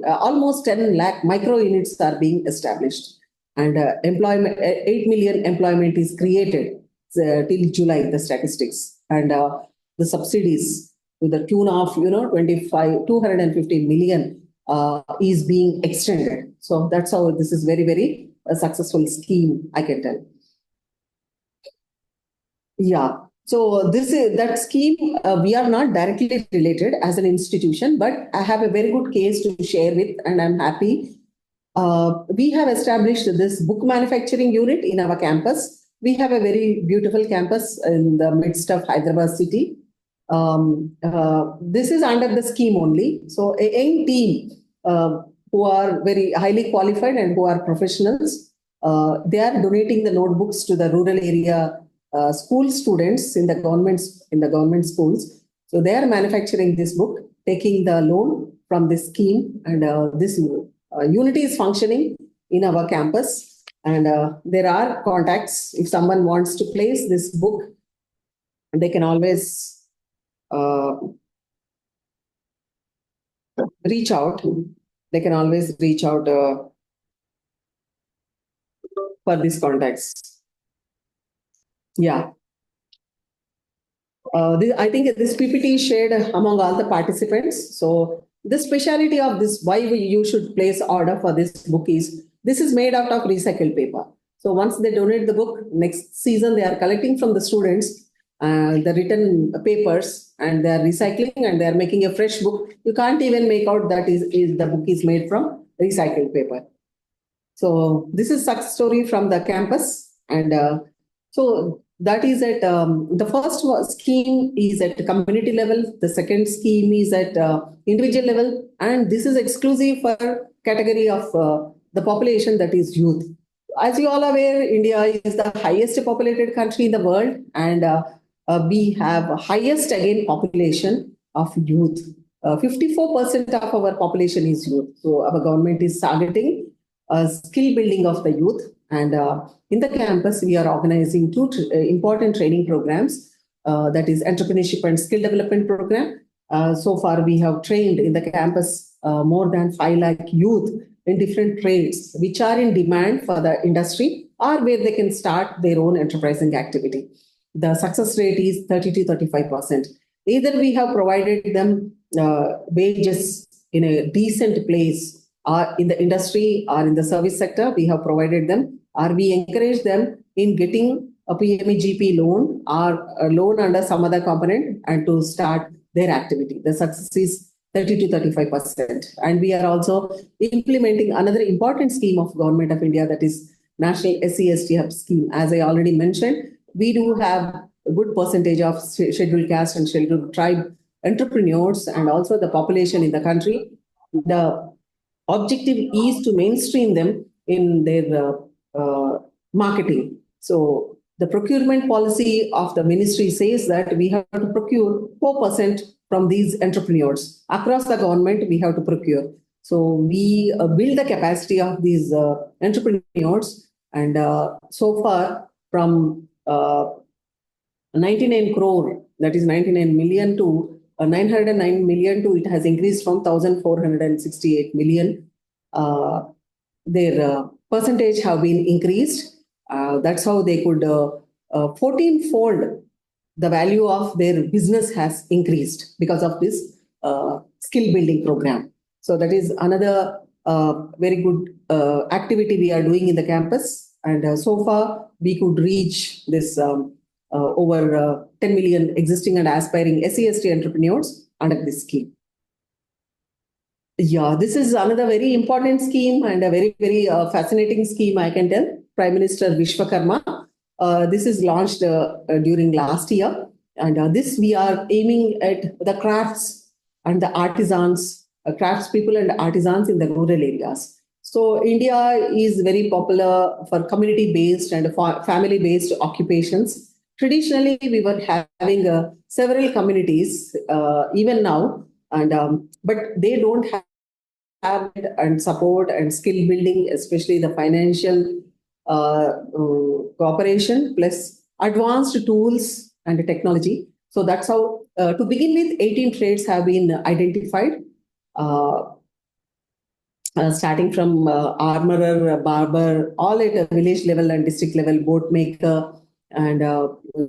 almost 10 lakh micro units are being established, and 8 million employment is created till July, the statistics, and the subsidies to the tune of 250 million is being extended. So that's how this is very, very a successful scheme, I can tell. Yeah. So that scheme, we are not directly related as an institution, but I have a very good case to share with, and I'm happy. We have established this book manufacturing unit in our campus. We have a very beautiful campus in the midst of Hyderabad city. This is under the scheme only. So a young team who are very highly qualified and who are professionals, they are donating the notebooks to the rural area school students in the government schools. So they are manufacturing this book, taking the loan from this scheme, and this unity is functioning in our campus. And there are contacts. If someone wants to place this book, they can always reach out. They can always reach out for these contacts. Yeah. I think this PPT is shared among all the participants. So the speciality of this, why you should place order for this book is, this is made out of recycled paper. So once they donate the book, next season they are collecting from the students the written papers, and they are recycling and they are making a fresh book. You can't even make out that is the book is made from recycled paper. So this is success story from the campus. And so that is at the first scheme is at community level. The second scheme is at individual level. And this is exclusive for category of the population, that is youth. As you all are aware, India is the highest populated country in the world. And we have highest again population of youth. 54% of our population is youth. So our government is targeting skill building of the youth. And in the campus, we are organizing two important training programs, that is entrepreneurship and skill development program. So far, we have trained in the campus more than 5 lakh youth in different trades, which are in demand for the industry or where they can start their own enterprising activity. The success rate is 30 to 35%. Either we have provided them wages in a decent place, or in the industry or in the service sector, we have provided them, or we encourage them in getting a PMEGP loan or a loan under some other component and to start their activity. The success is 30 to 35%. And we are also implementing another important scheme of Government of India, that is National SC/ST Hub scheme. As I already mentioned, we do have a good percentage of scheduled caste and scheduled tribe entrepreneurs and also the population in the country. The objective is to mainstream them in their marketing. So the procurement policy of the ministry says that we have to procure 4% from these entrepreneurs. Across the government, we have to procure. So we build the capacity of these entrepreneurs. And so far, from 99 crore, that is 99 million to 909 million to, it has increased from 1,468 million. Their percentage have been increased. That's how they could 14-fold the value of their business has increased because of this skill building program. So that is another very good activity we are doing in the campus. And so far we could reach this over 10 million existing and aspiring SC/ST entrepreneurs under this scheme. Yeah, this is another very important scheme and a very, very fascinating scheme, I can tell. Prime Minister Vishwakarma. This is launched during last year. And this we are aiming at the crafts and the artisans, craftspeople and artisans in the rural areas. So India is very popular for community-based and family-based occupations. Traditionally, we were having several communities, even now, and but they don't have and support and skill building, especially the financial cooperation plus advanced tools and technology. So that's how, to begin with, 18 trades have been identified, starting from armorer, barber, all at a village level and district level, boat maker and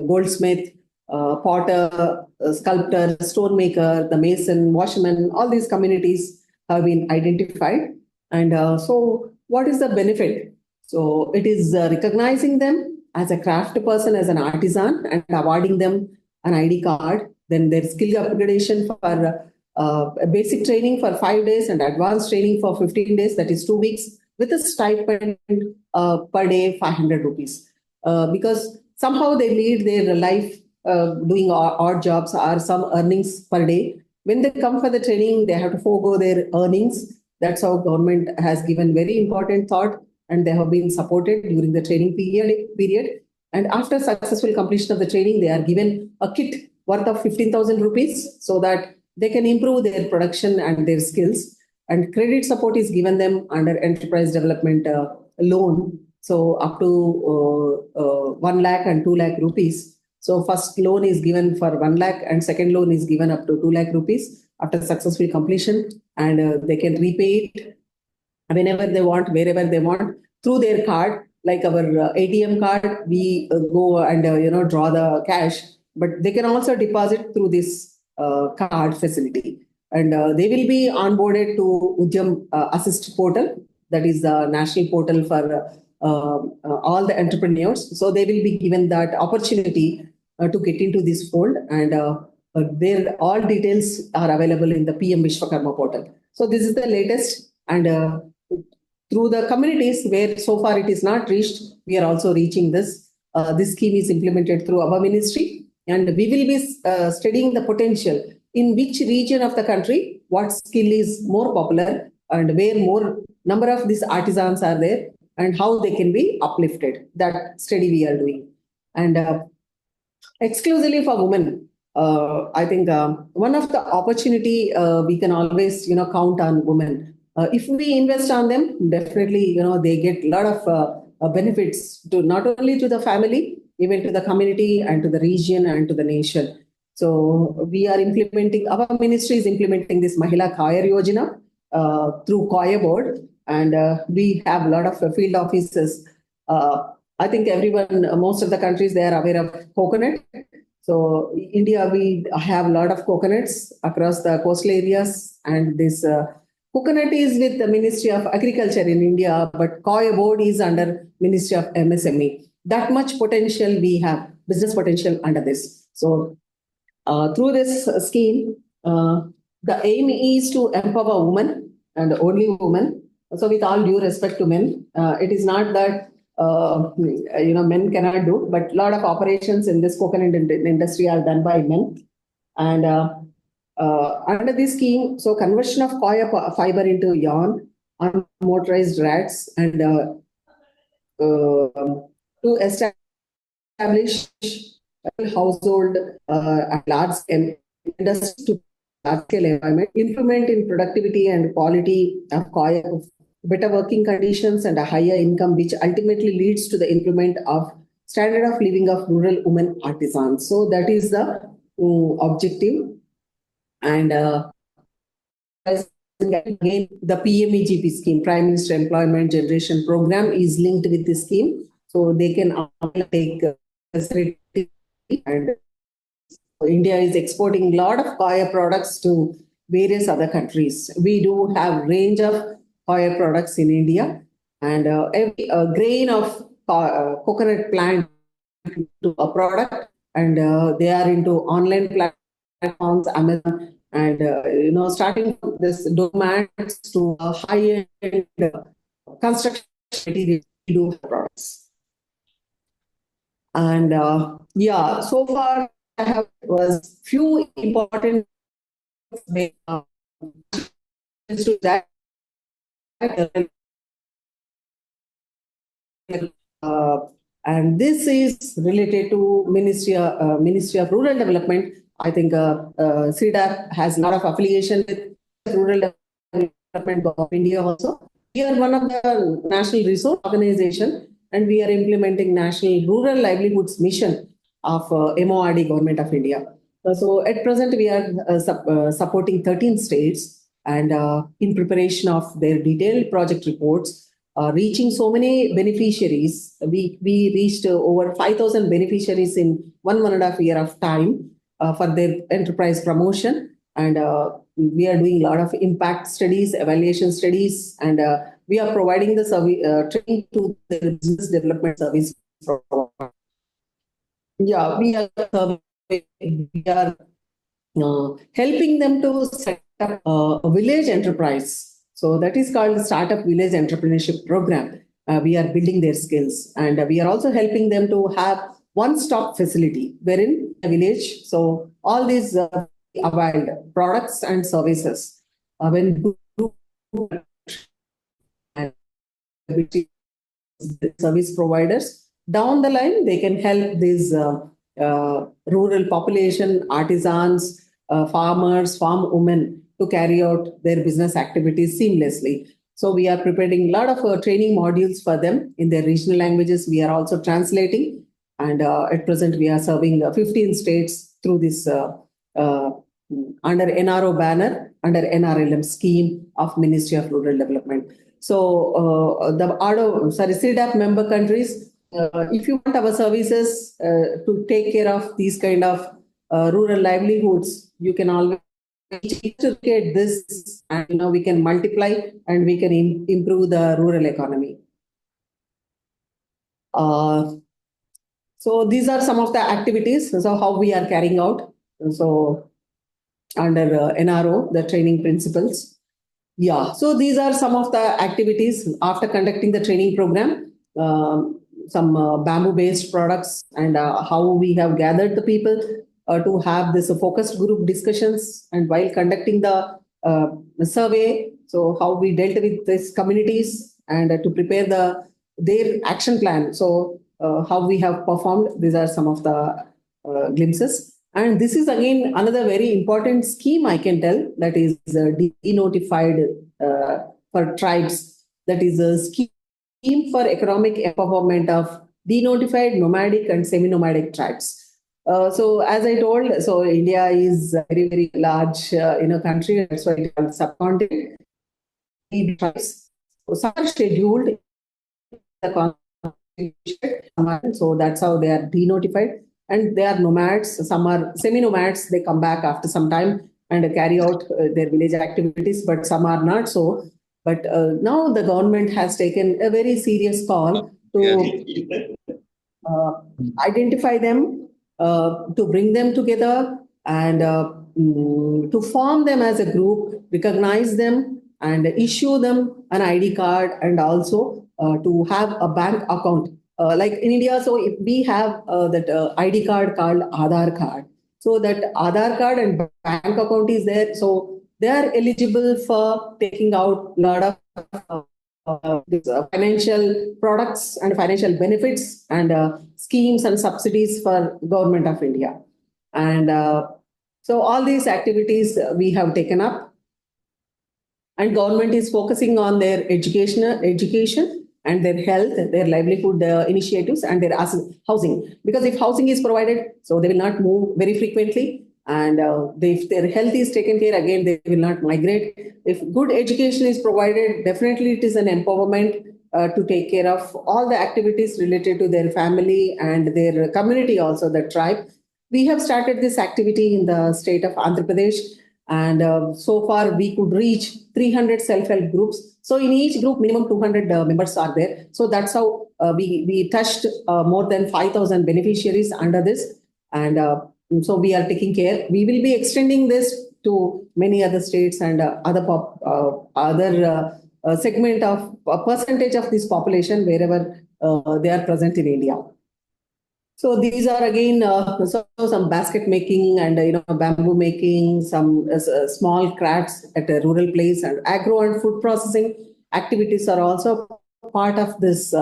goldsmith, potter, sculptor, stone maker, the mason, washerman, all these communities have been identified. And so what is the benefit? So it is recognizing them as a craft person, as an artisan, and awarding them an ID card. Then their skill upgradation for basic training for 5 days and advanced training for 15 days, that is 2 weeks, with a stipend per day 500 rupees. Because somehow they lead their life doing odd jobs or some earnings per day. When they come for the training, they have to forego their earnings. That's how government has given very important thought, and they have been supported during the training period. And after successful completion of the training, they are given a kit worth of 15,000 rupees so that they can improve their production and their skills. And credit support is given them under enterprise development loan. So up to 1 lakh and 2 lakh rupees. So first loan is given for 1 lakh and second loan is given up to 2 lakh rupees after successful completion. And they can repay it whenever they want, wherever they want, through their card. Like our ATM card, we go and draw the cash, but they can also deposit through this card facility. And they will be onboarded to Udyam Assist portal, that is the national portal for all the entrepreneurs. So they will be given that opportunity to get into this fold, and their all details are available in the PM Vishwakarma portal. So this is the latest, and through the communities where so far it is not reached, we are also reaching this. This scheme is implemented through our ministry, and we will be studying the potential in which region of the country, what skill is more popular, and where more number of these artisans are there, and how they can be uplifted. That study we are doing. And exclusively for women, I think one of the opportunity we can always count on women. If we invest on them, definitely they get a lot of benefits to not only to the family, even to the community and to the region and to the nation. So we are implementing, our ministry is implementing this Mahila Kaya Yojana through Kaya board, and we have a lot of field offices. I think everyone, most of the countries, they are aware of coconut. So India, we have a lot of coconuts across the coastal areas, and this coconut is with the Ministry of Agriculture in India, but Kaya board is under Ministry of MSME. That much potential we have, business potential under this. So through this scheme, the aim is to empower women and only women. So with all due respect to men, it is not that men cannot do, but a lot of operations in this coconut industry are done by men. And under this scheme, so conversion of coir fiber into yarn, unmotorized racks, and to establish household and large scale industry to large scale environment, improvement in productivity and quality of coir, better working conditions and a higher income, which ultimately leads to the improvement of standard of living of rural women artisans. So that is the objective. And again, the PMEGP scheme, Prime Minister Employment Generation Program, is linked with this scheme. So they can take facility, and India is exporting a lot of coir products to various other countries. We do have range of coir products in India, and every grain of coconut plant to a product and they are into online platforms, Amazon, and starting from this domains to high-end construction material do products. And yeah, so far I have was few important to that. And this is related to Ministry of Rural Development. I think CIRDAP has a lot of affiliation with Rural Development of India also. We are one of the national resource organization, and we are implementing National Rural Livelihoods Mission of MORD Government of India. So at present, we are supporting 13 states and in preparation of their detailed project reports, reaching so many beneficiaries. We reached over 5,000 beneficiaries in 1.5 year of time for their enterprise promotion. And we are doing a lot of impact studies, evaluation studies, and we are providing the training to the business development service. Yeah, we are helping them to set up a village enterprise. So that is called Startup Village Entrepreneurship Program. We are building their skills, and we are also helping them to have one-stop facility wherein a village. So all these availed products and services when service providers down the line, they can help these rural population, artisans, farmers, farm women to carry out their business activities seamlessly. So we are preparing a lot of training modules for them in their regional languages. We are also translating, and at present we are serving 15 states through this under NRO banner, under NRLM scheme of Ministry of Rural Development. So the CIRDAP member countries, if you want our services to take care of these kind of rural livelihoods, you can always integrate this, and we can multiply and we can improve the rural economy. So these are some of the activities. So how we are carrying out. So under NRO, the training principles. Yeah, so these are some of the activities after conducting the training program. Some bamboo-based products, and how we have gathered the people to have this focused group discussions, and while conducting the survey, so how we dealt with these communities and to prepare their action plan. So how we have performed. These are some of the glimpses. And this is again another very important scheme I can tell, that is denotified for tribes. That is a scheme for economic empowerment of denotified, nomadic and semi-nomadic tribes. So as I told, so India is a very, very large country. That's why it is subcontinent. Tribes. So some are scheduled in the constitution. So that's how they are denotified. And they are nomads. Some are semi-nomads. They come back after some time and carry out their village activities, but some are not so. But now the government has taken a very serious call to identify them, to bring them together, and to form them as a group, recognize them, and issue them an ID card, and also to have a bank account. Like in India, so if we have that ID card called Aadhaar card, so that Aadhaar card and bank account is there, so they are eligible for taking out a lot of financial products and financial benefits and schemes and subsidies for Government of India. And so all these activities we have taken up, and government is focusing on their education and their health, their livelihood initiatives, and their housing. Because if housing is provided, so they will not move very frequently. And if their health is taken care, again, they will not migrate. If good education is provided, definitely it is an empowerment to take care of all the activities related to their family and their community, also the tribe. We have started this activity in the state of Andhra Pradesh. And so far, we could reach 300 self-help groups. So in each group, minimum 200 members are there. So that's how we touched more than 5,000 beneficiaries under this. And so we are taking care. We will be extending this to many other states and other segment of a percentage of this population wherever they are present in India. So these are again some basket making and bamboo making, some small crafts at a rural place, and agro and food processing activities are also part of this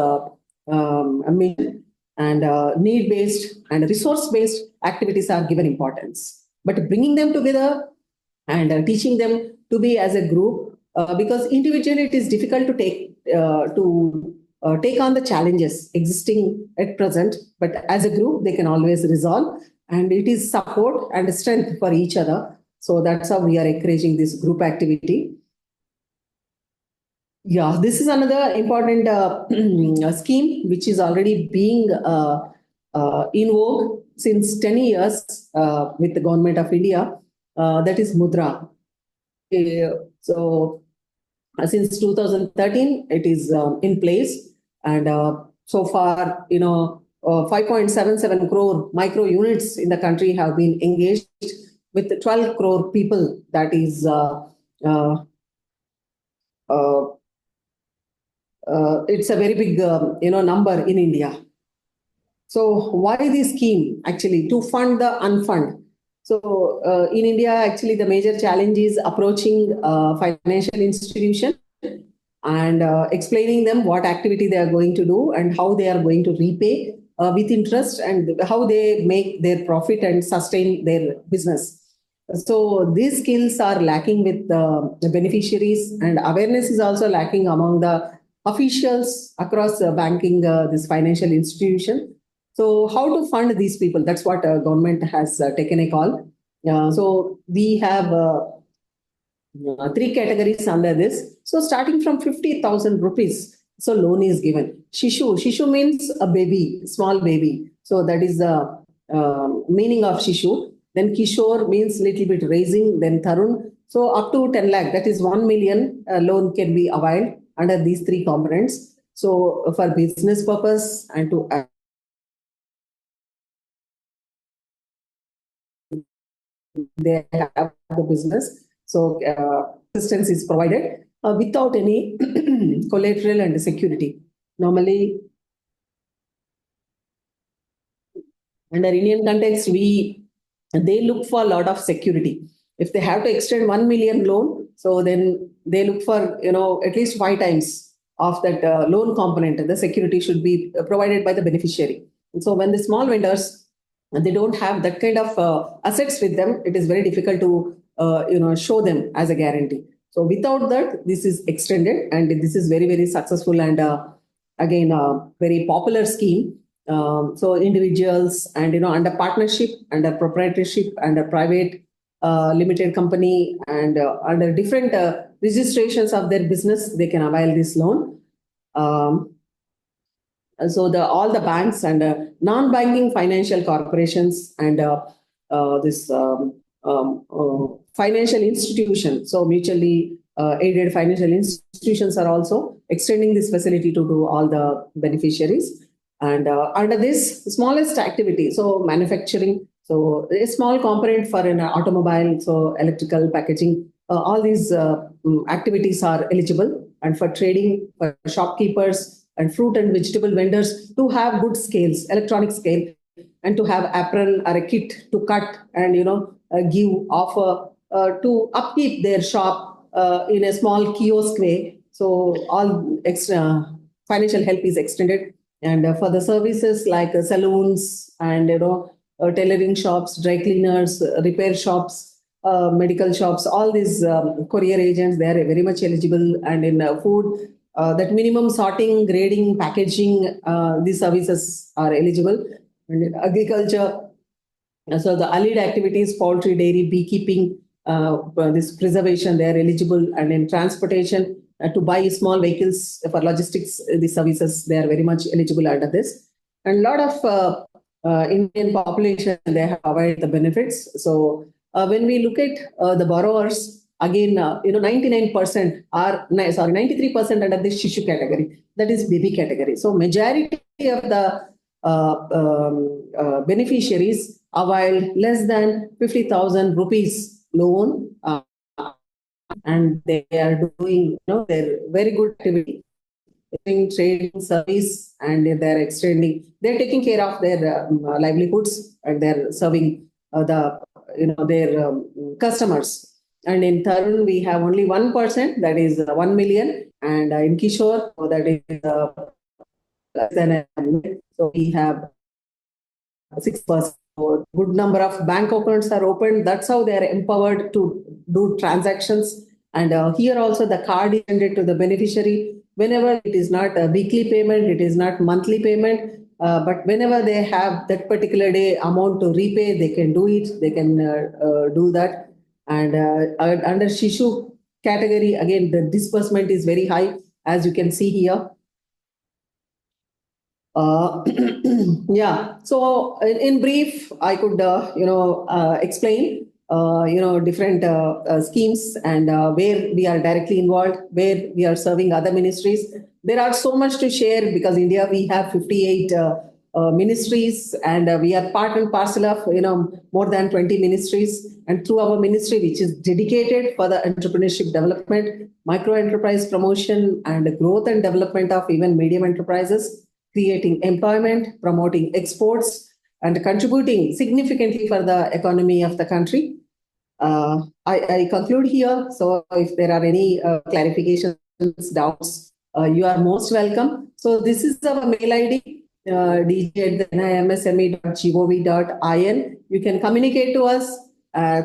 mission. And need-based and resource-based activities are given importance. But bringing them together and teaching them to be as a group, because individually it is difficult to take on the challenges existing at present, but as a group they can always resolve, and it is support and strength for each other. So that's how we are encouraging this group activity. Yeah, this is another important scheme which is already being in vogue since 10 years with the government of India. That is Mudra. So since 2013, it is in place, and so far, 5.77 crore micro units in the country have been engaged with 12 crore people. That is it's a very big number in India. So why this scheme? Actually, to fund the unfund. So in India, actually, the major challenge is approaching financial institution and explaining them what activity they are going to do and how they are going to repay with interest, and how they make their profit and sustain their business. So these skills are lacking with the beneficiaries, and awareness is also lacking among the officials across banking, this financial institution. So how to fund these people? That's what government has taken a call. So we have 3 categories under this. So starting from 50,000 rupees, so loan is given. Shishu means a baby, small baby. So that is the meaning of Shishu. Then Kishore means little bit raising. Then Tarun. So up to 10 lakh, that is 1 million loan can be availed under these 3 components. So for business purpose and to they have the business. So assistance is provided without any collateral and security. Normally, under Indian context, they look for a lot of security. If they have to extend 1 million loan, so then they look for at least 5 times of that loan component. The security should be provided by the beneficiary. And so when the small vendors, they don't have that kind of assets with them, it is very difficult to show them as a guarantee. So without that, this is extended, and this is very, very successful, and again a very popular scheme. So individuals and under partnership, under proprietorship, under private limited company, and under different registrations of their business, they can avail this loan. So all the banks and non-banking financial corporations and this financial institutions, so mutually aided financial institutions are also extending this facility to all the beneficiaries. And under this smallest activity, so manufacturing, so a small component for an automobile, so electrical packaging, all these activities are eligible. And for trading, for shopkeepers and fruit and vegetable vendors, to have good scales, electronic scale, and to have apparel or a kit to cut and give offer to upkeep their shop in a small kiosk way. So all extra financial help is extended. And for the services like saloons and tailoring shops, dry cleaners, repair shops, medical shops, all these courier agents, they are very much eligible. And in food, that minimum sorting, grading, packaging, these services are eligible. And in agriculture, so the allied activities, poultry, dairy, beekeeping, this preservation, they are eligible. And in transportation, to buy small vehicles for logistics, the services, they are very much eligible under this. And a lot of Indian population, they have availed the benefits. So when we look at the borrowers, again, 99% are, 93% under this Shishu category, that is baby category. So majority of the beneficiaries availed less than 50,000 rupees loan, and they are doing, their very good activity, doing trading service, and they're taking care of their livelihoods, and they're serving their customers. And in Tarun, we have only 1%, that is 1 million, and in Kishore, that is less than a million. So we have 6%. So good number of bank accounts are opened. That's how they are empowered to do transactions. And here also the card is sent to the beneficiary whenever it is not a weekly payment, it is not monthly payment, but whenever they have that particular day amount to repay, they can do it. They can do that. And under Shishu category, again, the disbursement is very high, as you can see here. Yeah. So in brief, I could explain different schemes, and where we are directly involved, where we are serving other ministries. There are so much to share, because India we have 58 ministries, and we are part and parcel of more than 20 ministries. And through our ministry, which is dedicated for the entrepreneurship development, micro enterprise promotion, and growth and development of even medium enterprises, creating employment, promoting exports, and contributing significantly for the economy of the country. I conclude here. So if there are any clarifications, doubts, you are most welcome. So this is our mail ID, dj@ni-msme.gov.in. You can communicate to us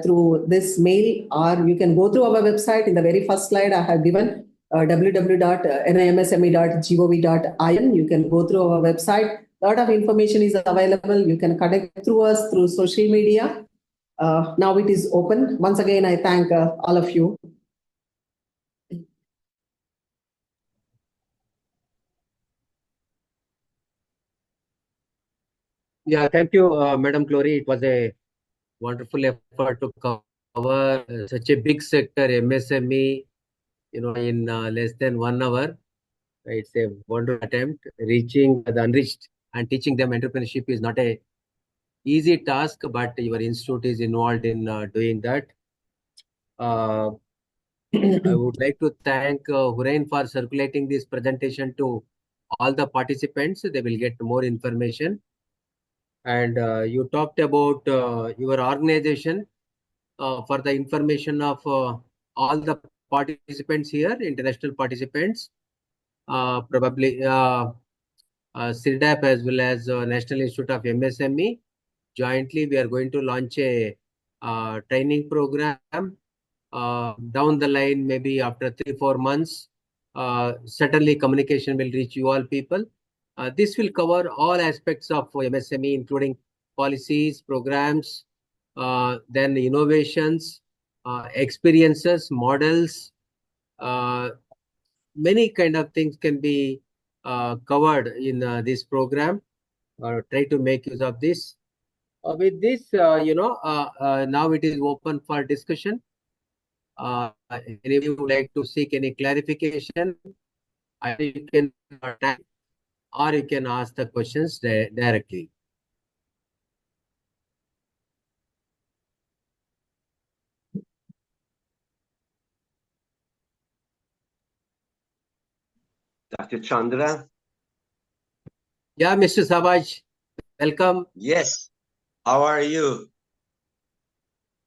through this mail, or you can go through our website. In the very first slide, I have given www.ni-msme.gov.in. You can go through our website. A lot of information is available. You can connect through us through social media. Now it is open. Once again, I thank all of you. Yeah, thank you, Madam Glory. It was a wonderful effort to cover such a big sector, MSME, in less than 1 hour. It's a wonderful attempt. Reaching the unreached and teaching them entrepreneurship is not a easy task, but your institute is involved in doing that. I would like to thank Hurain for circulating this presentation to all the participants. They will get more information. And you talked about your organization. For the information of all the participants here, international participants, probably CIRDAP as well as National Institute of MSME. Jointly, we are going to launch a training program down the line, maybe after 3-4 months. Certainly, communication will reach you all people. This will cover all aspects of MSME, including policies, programs, then innovations, experiences, models. Many kind of things can be covered in this program. Try to make use of this. With this, now it is open for discussion. Any of you would like to seek any clarification, either you can type or you can ask the questions directly. Dr. Chandra? Yeah, Mr. Savaj, welcome. Yes. How are you?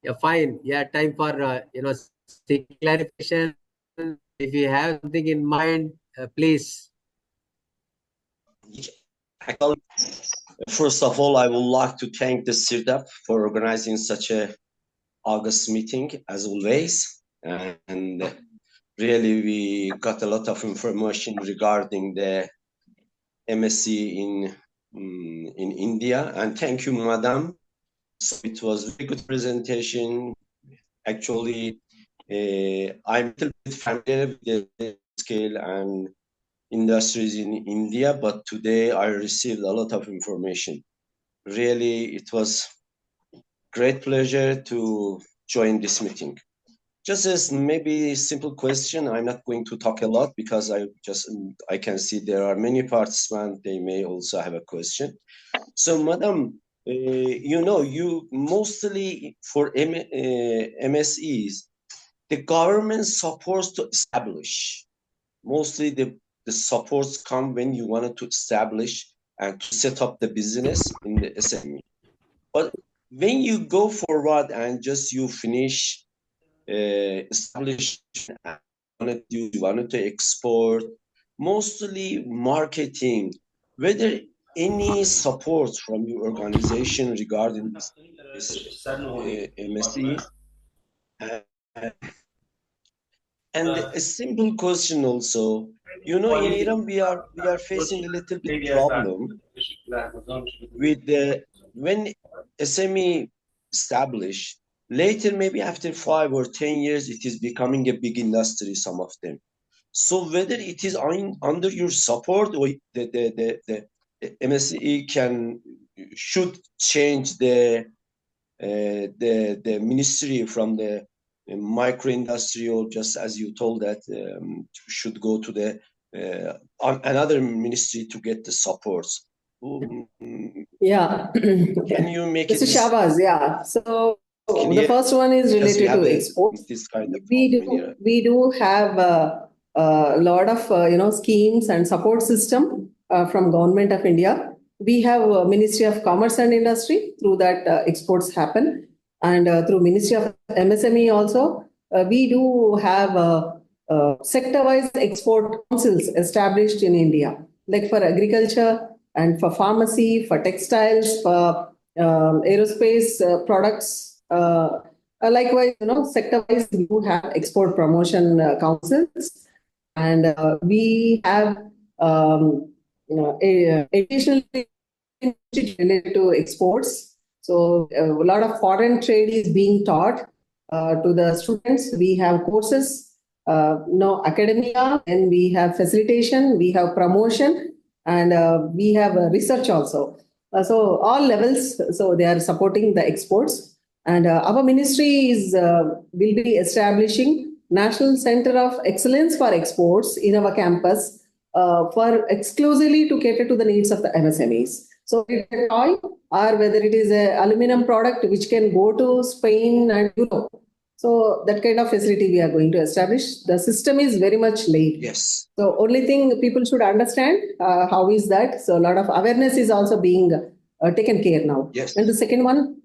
Yeah, fine. Yeah, time for seek clarification. If you have something in mind, please. Actually, first of all, I would like to thank the CIRDAP for organizing such a August meeting, as always. And really, we got a lot of information regarding the MSc in India. And thank you, Madam. So it was a very good presentation. Actually, I'm a little bit familiar with the scale and industries in India, but today I received a lot of information. Really, it was great pleasure to join this meeting. just as maybe simple question. I'm not going to talk a lot because I can see there are many participants. They may also have a question. So, Madam, you mostly for MSEs, the government supports to establish. Mostly the supports come when you wanted to establish and to set up the business in the SME. But when you go forward and just you finish establish you wanted to export, mostly marketing, whether any support from your organization regarding this MSE. And a simple question also, in Iran we are facing a little bit problem with when SME established, later maybe after 5 or 10 years it is becoming a big industry, some of them. So whether it is under your support or the MSE should change the ministry from the micro industry, or just as you told that should go to the another ministry to get the supports. Yeah. Can you make it? Mr. Shahbaz, yeah. So the first one is related to exports. This kind of we do have a lot of schemes and support system from Government of India. We have Ministry of Commerce and Industry, through that exports happen, and through Ministry of MSME also. We do have sector-wise export councils established in India, like for agriculture and for pharmacy, for textiles, for aerospace products. Likewise, sector-wise, we do have export promotion councils, and we have additional related to exports. So a lot of foreign trade is being taught to the students. We have courses, academia, and we have facilitation, we have promotion, and we have research also. So all levels, so they are supporting the exports. And our ministry will be establishing National Center of Excellence for Exports in our campus for exclusively to cater to the needs of the MSMEs. So it's a toy, or whether it is an aluminum product which can go to Spain and Europe. So that kind of facility we are going to establish. The system is very much laid. Yes. So only thing people should understand how is that. So a lot of awareness is also being taken care now. Yes. And the second one,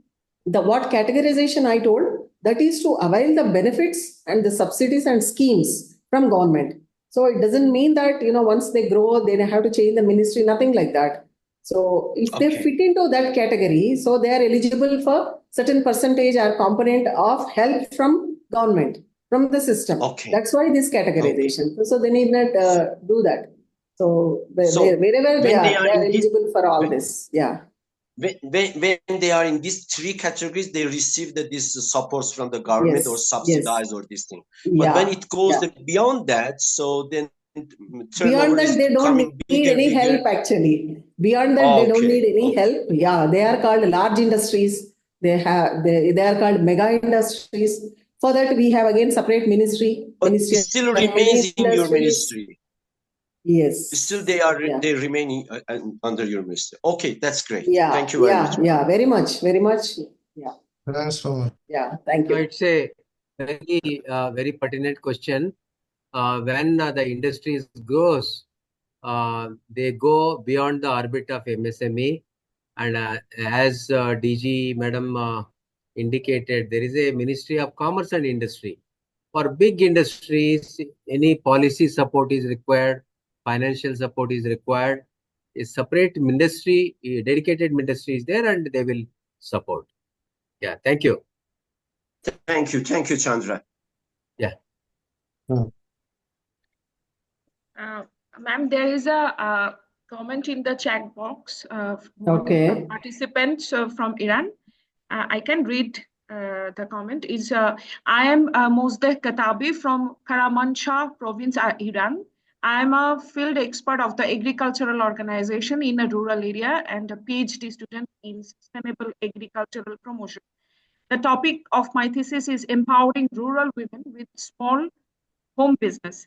the what categorization I told, that is to avail the benefits and the subsidies and schemes from government. So it doesn't mean that, once they grow, they have to change the ministry, nothing like that. So if they fit into that category, so they are eligible for certain percentage or component of help from government, from the system. Okay. That's why this categorization. Okay. So they need not do that. So wherever they are eligible for all this. Yeah. When they are in these three categories, they receive this supports from the government, or subsidized, or this thing. But when it goes beyond that, so then beyond that, they don't need any help actually. Beyond that, they don't need any help. Yeah, they are called large industries. They are called mega industries. For that, we have again separate ministry. But it still remains in your ministry. Yes. Still, they remain under your ministry. Okay, that's great. Yeah. Thank you very much. Yeah, very much. Yeah. Thanks so much. Yeah, thank you. It's a very pertinent question. When the industries grows, they go beyond the orbit of MSME, and as DG Madam indicated, there is a Ministry of Commerce and Industry. For big industries, any policy support is required, financial support is required. A separate ministry, a dedicated ministry is there, and they will support. Yeah, thank you. Thank you, Chandra. Yeah. Ma'am, there is a comment in the chat box of participants from Iran. I can read the comment. Is I am Mozdeh Katabi from Karamanshah province, Iran. I am a field expert of the agricultural organization in a rural area and a PhD student in sustainable agricultural promotion. The topic of my thesis is empowering rural women with small home business.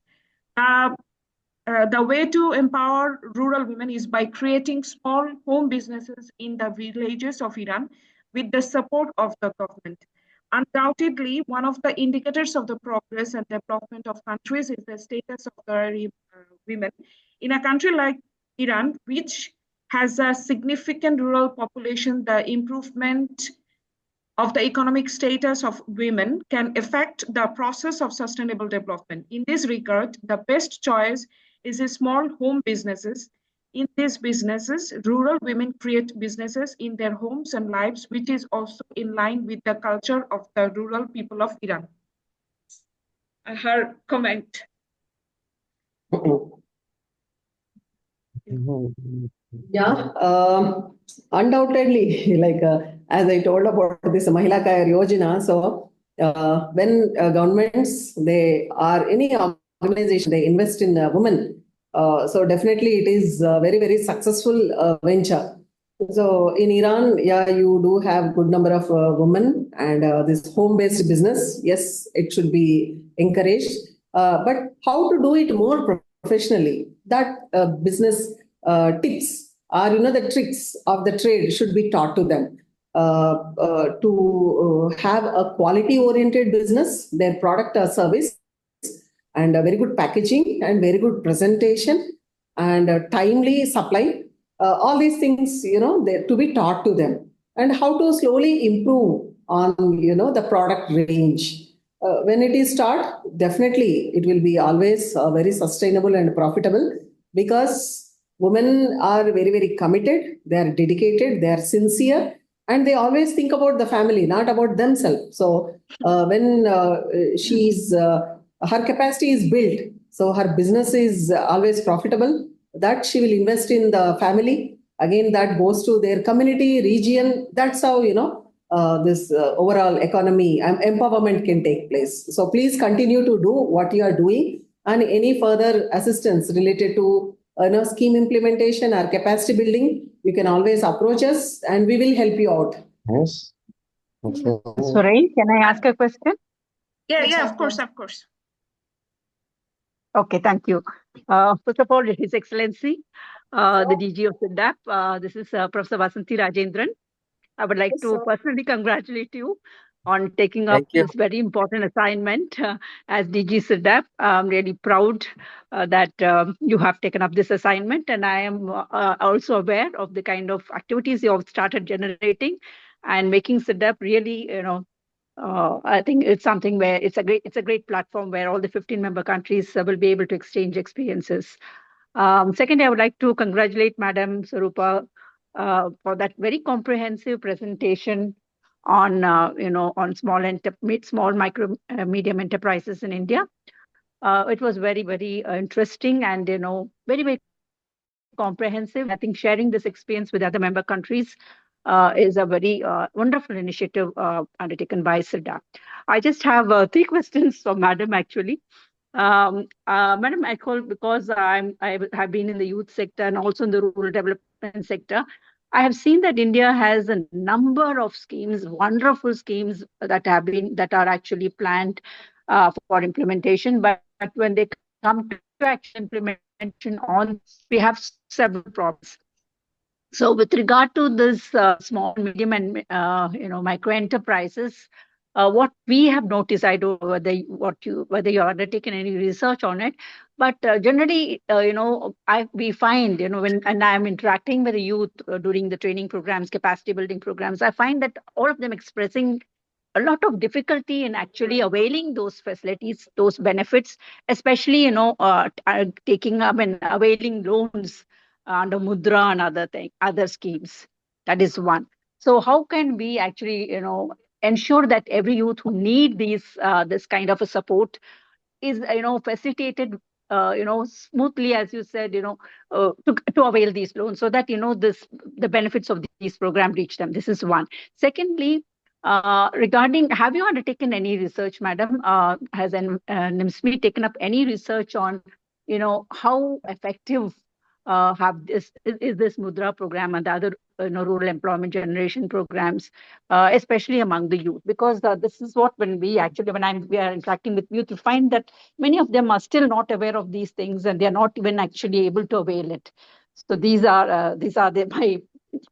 The way to empower rural women is by creating small home businesses in the villages of Iran with the support of the government. Undoubtedly, one of the indicators of the progress and development of countries is the status of the women. In a country like Iran, which has a significant rural population, the improvement of the economic status of women can affect the process of sustainable development. In this regard, the best choice is a small home businesses. In these businesses, rural women create businesses in their homes and lives, which is also in line with the culture of the rural people of Iran. Her comment. Yeah, undoubtedly, like as I told about this Mahila Kaya Yojana, so when governments, they are any organization, they invest in women, so definitely it is a very, very successful venture. So in Iran, yeah, you do have good number of women and this home-based business, yes, it should be encouraged. But how to do it more professionally? That business tips or the tricks of the trade should be taught to them to have a quality-oriented business, their product or service, and a very good packaging and very good presentation and timely supply. All these things, they're to be taught to them, and how to slowly improve on, the product range. When it is taught, definitely it will be always very sustainable and profitable, because women are very, very committed, they are dedicated, they are sincere, and they always think about the family, not about themselves. So when her capacity is built, so her business is always profitable, that she will invest in the family. Again, that goes to their community, region. That's how, this overall economy and empowerment can take place. So please continue to do what you are doing, and any further assistance related to scheme implementation or capacity building, you can always approach us and we will help you out. Yes. Sorry, can I ask a question? Yeah, of course. Okay, thank you. First of all, His Excellency, the DG of CIRDAP, this is Professor Vasanthi Rajendran. I would like to personally congratulate you on taking up this very important assignment as DG CIRDAP. I'm really proud that you have taken up this assignment, and I am also aware of the kind of activities you have started generating and making CIRDAP really, I think it's something where it's a great platform where all the 15 member countries will be able to exchange experiences. Secondly, I would like to congratulate Madam Swarupa for that very comprehensive presentation on on small micro medium enterprises in India. It was very, very interesting and very, very comprehensive. I think sharing this experience with other member countries is a very wonderful initiative undertaken by CIRDAP. I just have 3 questions for Madam, actually. Madam, I call because I have been in the youth sector and also in the rural development sector. I have seen that India has a number of schemes, wonderful schemes that are actually planned for implementation. But when they come to actual implementation we have several problems. So with regard to this small, medium, and micro enterprises, what we have noticed, I don't know whether you undertaken any research on it, but generally, we find, and I'm interacting with the youth during the training programs, capacity building programs, I find that all of them expressing a lot of difficulty in actually availing those facilities, those benefits, especially, taking up and availing loans under Mudra and other schemes. That is one. So how can we actually, ensure that every youth who need this kind of a support is, facilitated, smoothly, as you said, to avail these loans, so that the benefits of these programs reach them. This is one. Secondly, regarding, have you undertaken any research, Madam? Has ni-msme taken up any research on, how effective have this is this Mudra program and the other rural employment generation programs, especially among the youth, because this is what we are interacting with youth, we find that many of them are still not aware of these things and they are not even actually able to avail it. So these are my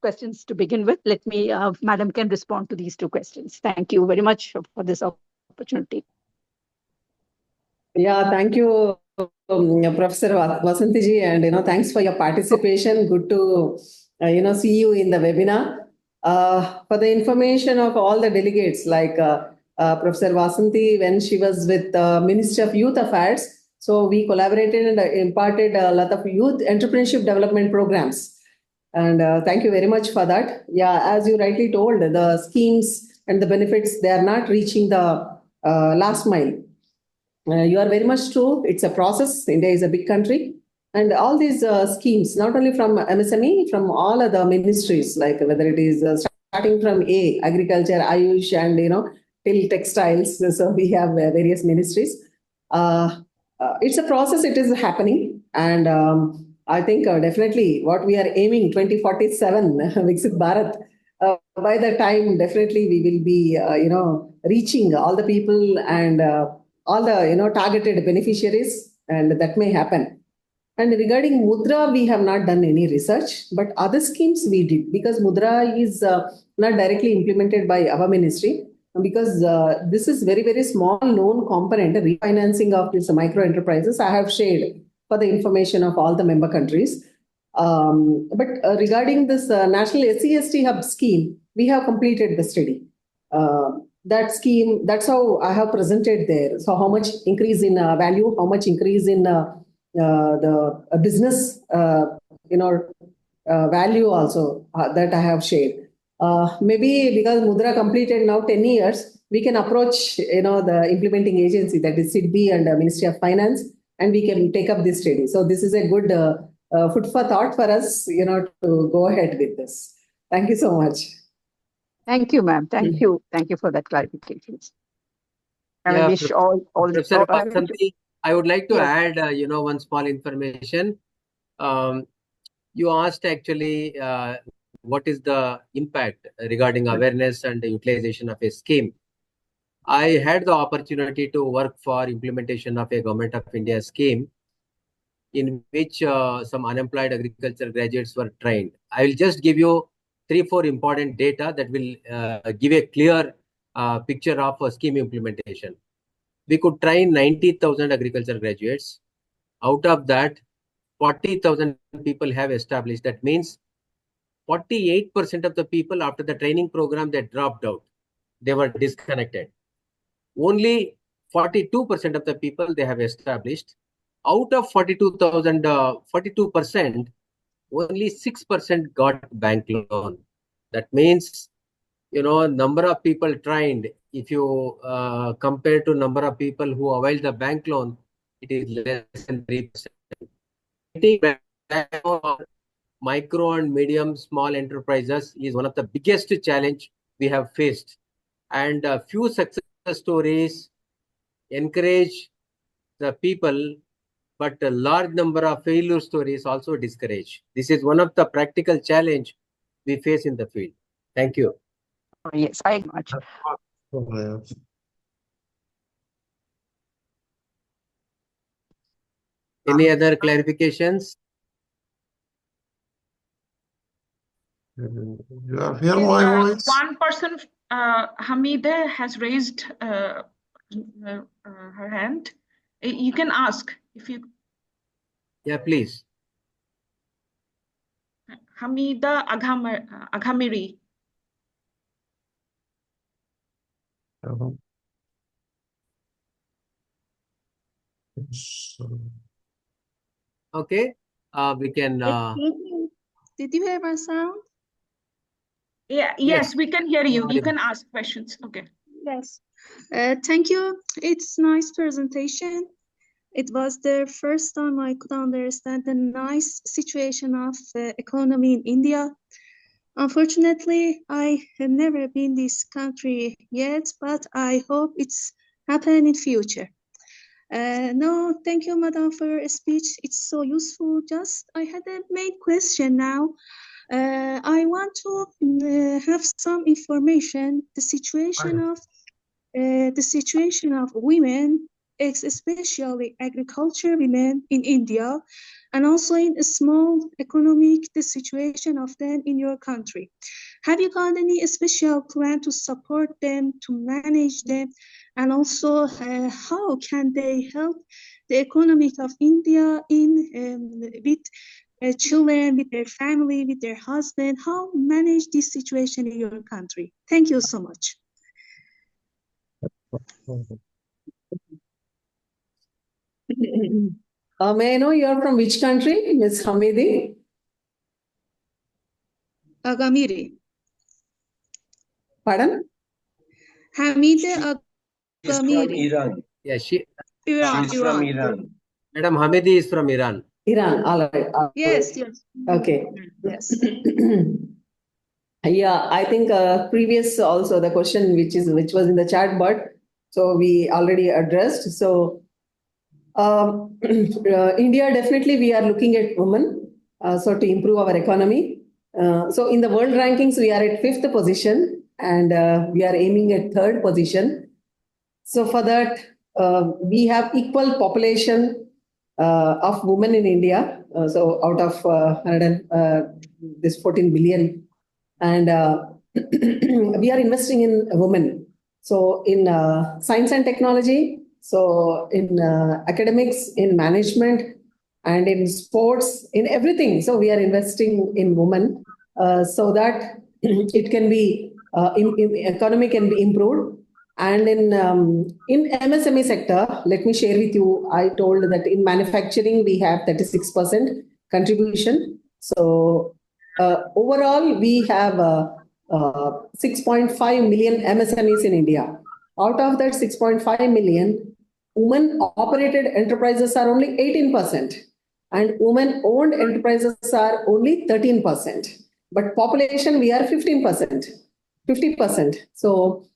questions to begin with. Let me, Madam can respond to these two questions. Thank you very much for this opportunity. Yeah, thank you, Professor Vasanti ji, and thanks for your participation. Good to see you in the webinar. For the information of all the delegates, like Professor Vasanti, when she was with the Ministry of Youth Affairs, so we collaborated and imparted a lot of youth entrepreneurship development programs. And thank you very much for that. Yeah, as you rightly told, the schemes and the benefits, they are not reaching the last mile. You are very much true. It's a process. India is a big country. And all these schemes, not only from MSME, from all other ministries, like whether it is starting from agriculture, Ayush, and till textiles. So we have various ministries. It's a process. It is happening. And I think definitely what we are aiming, 2047, Viksit Bharat, by the time definitely we will be, reaching all the people and all the targeted beneficiaries, and that may happen. And regarding Mudra, we have not done any research, but other schemes we did, because Mudra is not directly implemented by our ministry, because this is very, very small known component, refinancing of these micro enterprises. I have shared for the information of all the member countries. But regarding this National SC/ST Hub scheme, we have completed the study. That scheme, that's how I have presented there. So how much increase in value, how much increase in the business, value also that I have shared. Maybe because Mudra completed now 10 years, we can approach, the implementing agency, that is SIDBI and Ministry of Finance, and we can take up this study. So this is a good food for thought for us, to go ahead with this. Thank you so much. Thank you, ma'am. Thank you. Thank you for that clarification. And I wish all Professor Vasanti, I would like to add, one small information. You asked actually what is the impact regarding awareness and the utilization of a scheme. I had the opportunity to work for implementation of a Government of India scheme in which some unemployed agriculture graduates were trained. I will just give you 3-4 important data that will give a clear picture of scheme implementation. We could train 90,000 agriculture graduates. Out of that, 40,000 people have established. That means 48% of the people after the training program, they dropped out. They were disconnected. Only 42% of the people they have established. Out of 42,000, 42%, only 6% got bank loan. That means, number of people trained, if you compare to number of people who avail the bank loan, it is less than 3%. I think micro and medium small enterprises is one of the biggest challenge we have faced. And a few success stories encourage the people, but a large number of failure stories also discourage. This is one of the practical challenge we face in the field. Thank you. Yes, I much. Any other clarifications? You have heard my voice? One person, Hamida, has raised her hand. You can ask if you. Yeah, please. Hamida Aghamiri. Okay, we can. Did you hear my sound? Yeah, yes, we can hear you. You can ask questions. Okay. Yes. Thank you. It's nice presentation. It was the first time I could understand the nice situation of the economy in India. Unfortunately, I have never been this country yet, but I hope it's happen in future. No, thank you, Madam, for your speech. It's so useful. Just I had a main question now. I want to have some information. The situation of women, especially agriculture women in India, and also in a small economic, the situation of them in your country. Have you got any special plan to support them, to manage them, and also how can they help the economic of India with children, with their family, with their husband? How manage this situation in your country? Thank you so much. May I know you are from which country, Ms. Hamidi? Agamiri. Pardon? Hamide She's from Agamiri. Iran. Yeah, Iran. She's from Iran. Madam Hamidi is from Iran. Iran, all right. Yes. Okay. Yes. Yeah, I think previous also the question which was in the chat, but so we already addressed. So India, definitely we are looking at women, so to improve our economy. So in the world rankings, we are at 5th position and we are aiming at 3rd position. So for that, we have equal population of women in India. So out of this 14 billion, and we are investing in women. So in science and technology, so in academics, in management, and in sports, in everything. So we are investing in women so that it can be in economy can be improved. And in MSME sector, let me share with you. I told that in manufacturing we have 36% contribution. So overall, we have 6.5 million MSMEs in India. Out of that 6.5 million, women-operated enterprises are only 18%, and women-owned enterprises are only 13%. But population, we are 15%, 50%. So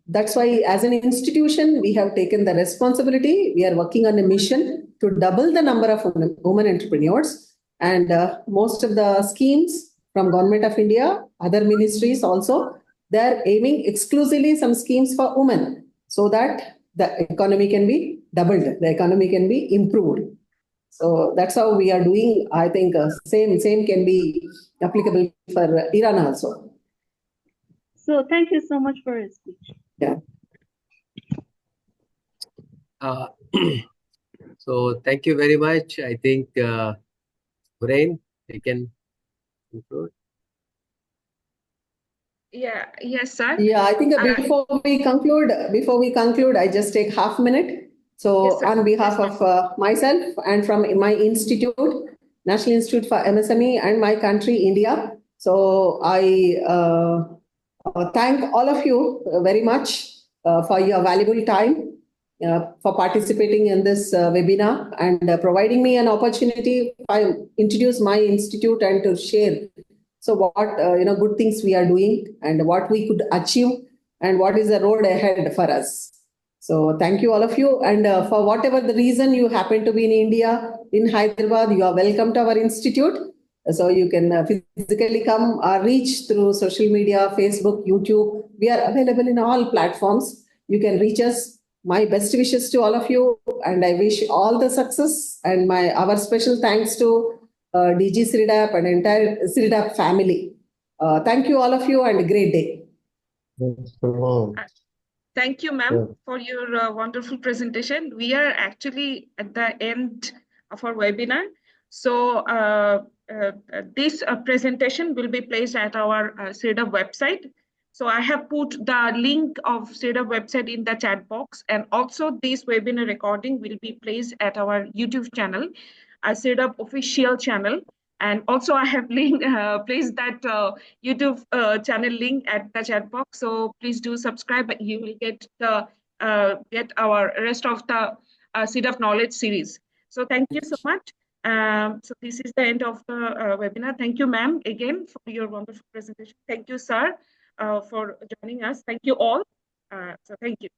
that's why, as an institution, we have taken the responsibility. We are working on a mission to double the number of women entrepreneurs. And most of the schemes from Government of India, other ministries also, they are aiming exclusively some schemes for women so that the economy can be doubled, the economy can be improved. So that's how we are doing. I think same can be applicable for Iran also. So thank you so much for your speech. Yeah. So thank you very much. I think, Brain, you can conclude. Yeah, yes, sir. Yeah, I think before we conclude, I just take half a minute. So Yes, on behalf of myself and from my institute, National Institute for MSME, and my country, India. So I thank all of you very much for your valuable time, for participating in this webinar and providing me an opportunity to introduce my institute and to share. So what good things we are doing and what we could achieve and what is the road ahead for us. So thank you all of you, and for whatever the reason you happen to be in India, in Hyderabad, you are welcome to our institute. So you can physically come or reach through social media, Facebook, YouTube. We are available in all platforms. You can reach us. My best wishes to all of you, and I wish all the success. And our special thanks to DG CIRDAP and entire CIRDAP family. Thank you all of you, and a great day. Thank you, ma'am, for your wonderful presentation. We are actually at the end of our webinar. So this presentation will be placed at our CIRDAP website. So I have put the link of CIRDAP website in the chat box, and also this webinar recording will be placed at our YouTube channel, CIRDAP official channel. And also I have placed that YouTube channel link at the chat box. So please do subscribe. You will get our rest of the CIRDAP knowledge series. So thank you so much. So this is the end of the webinar. Thank you, ma'am, again for your wonderful presentation. Thank you, sir, for joining us. Thank you all. So thank you.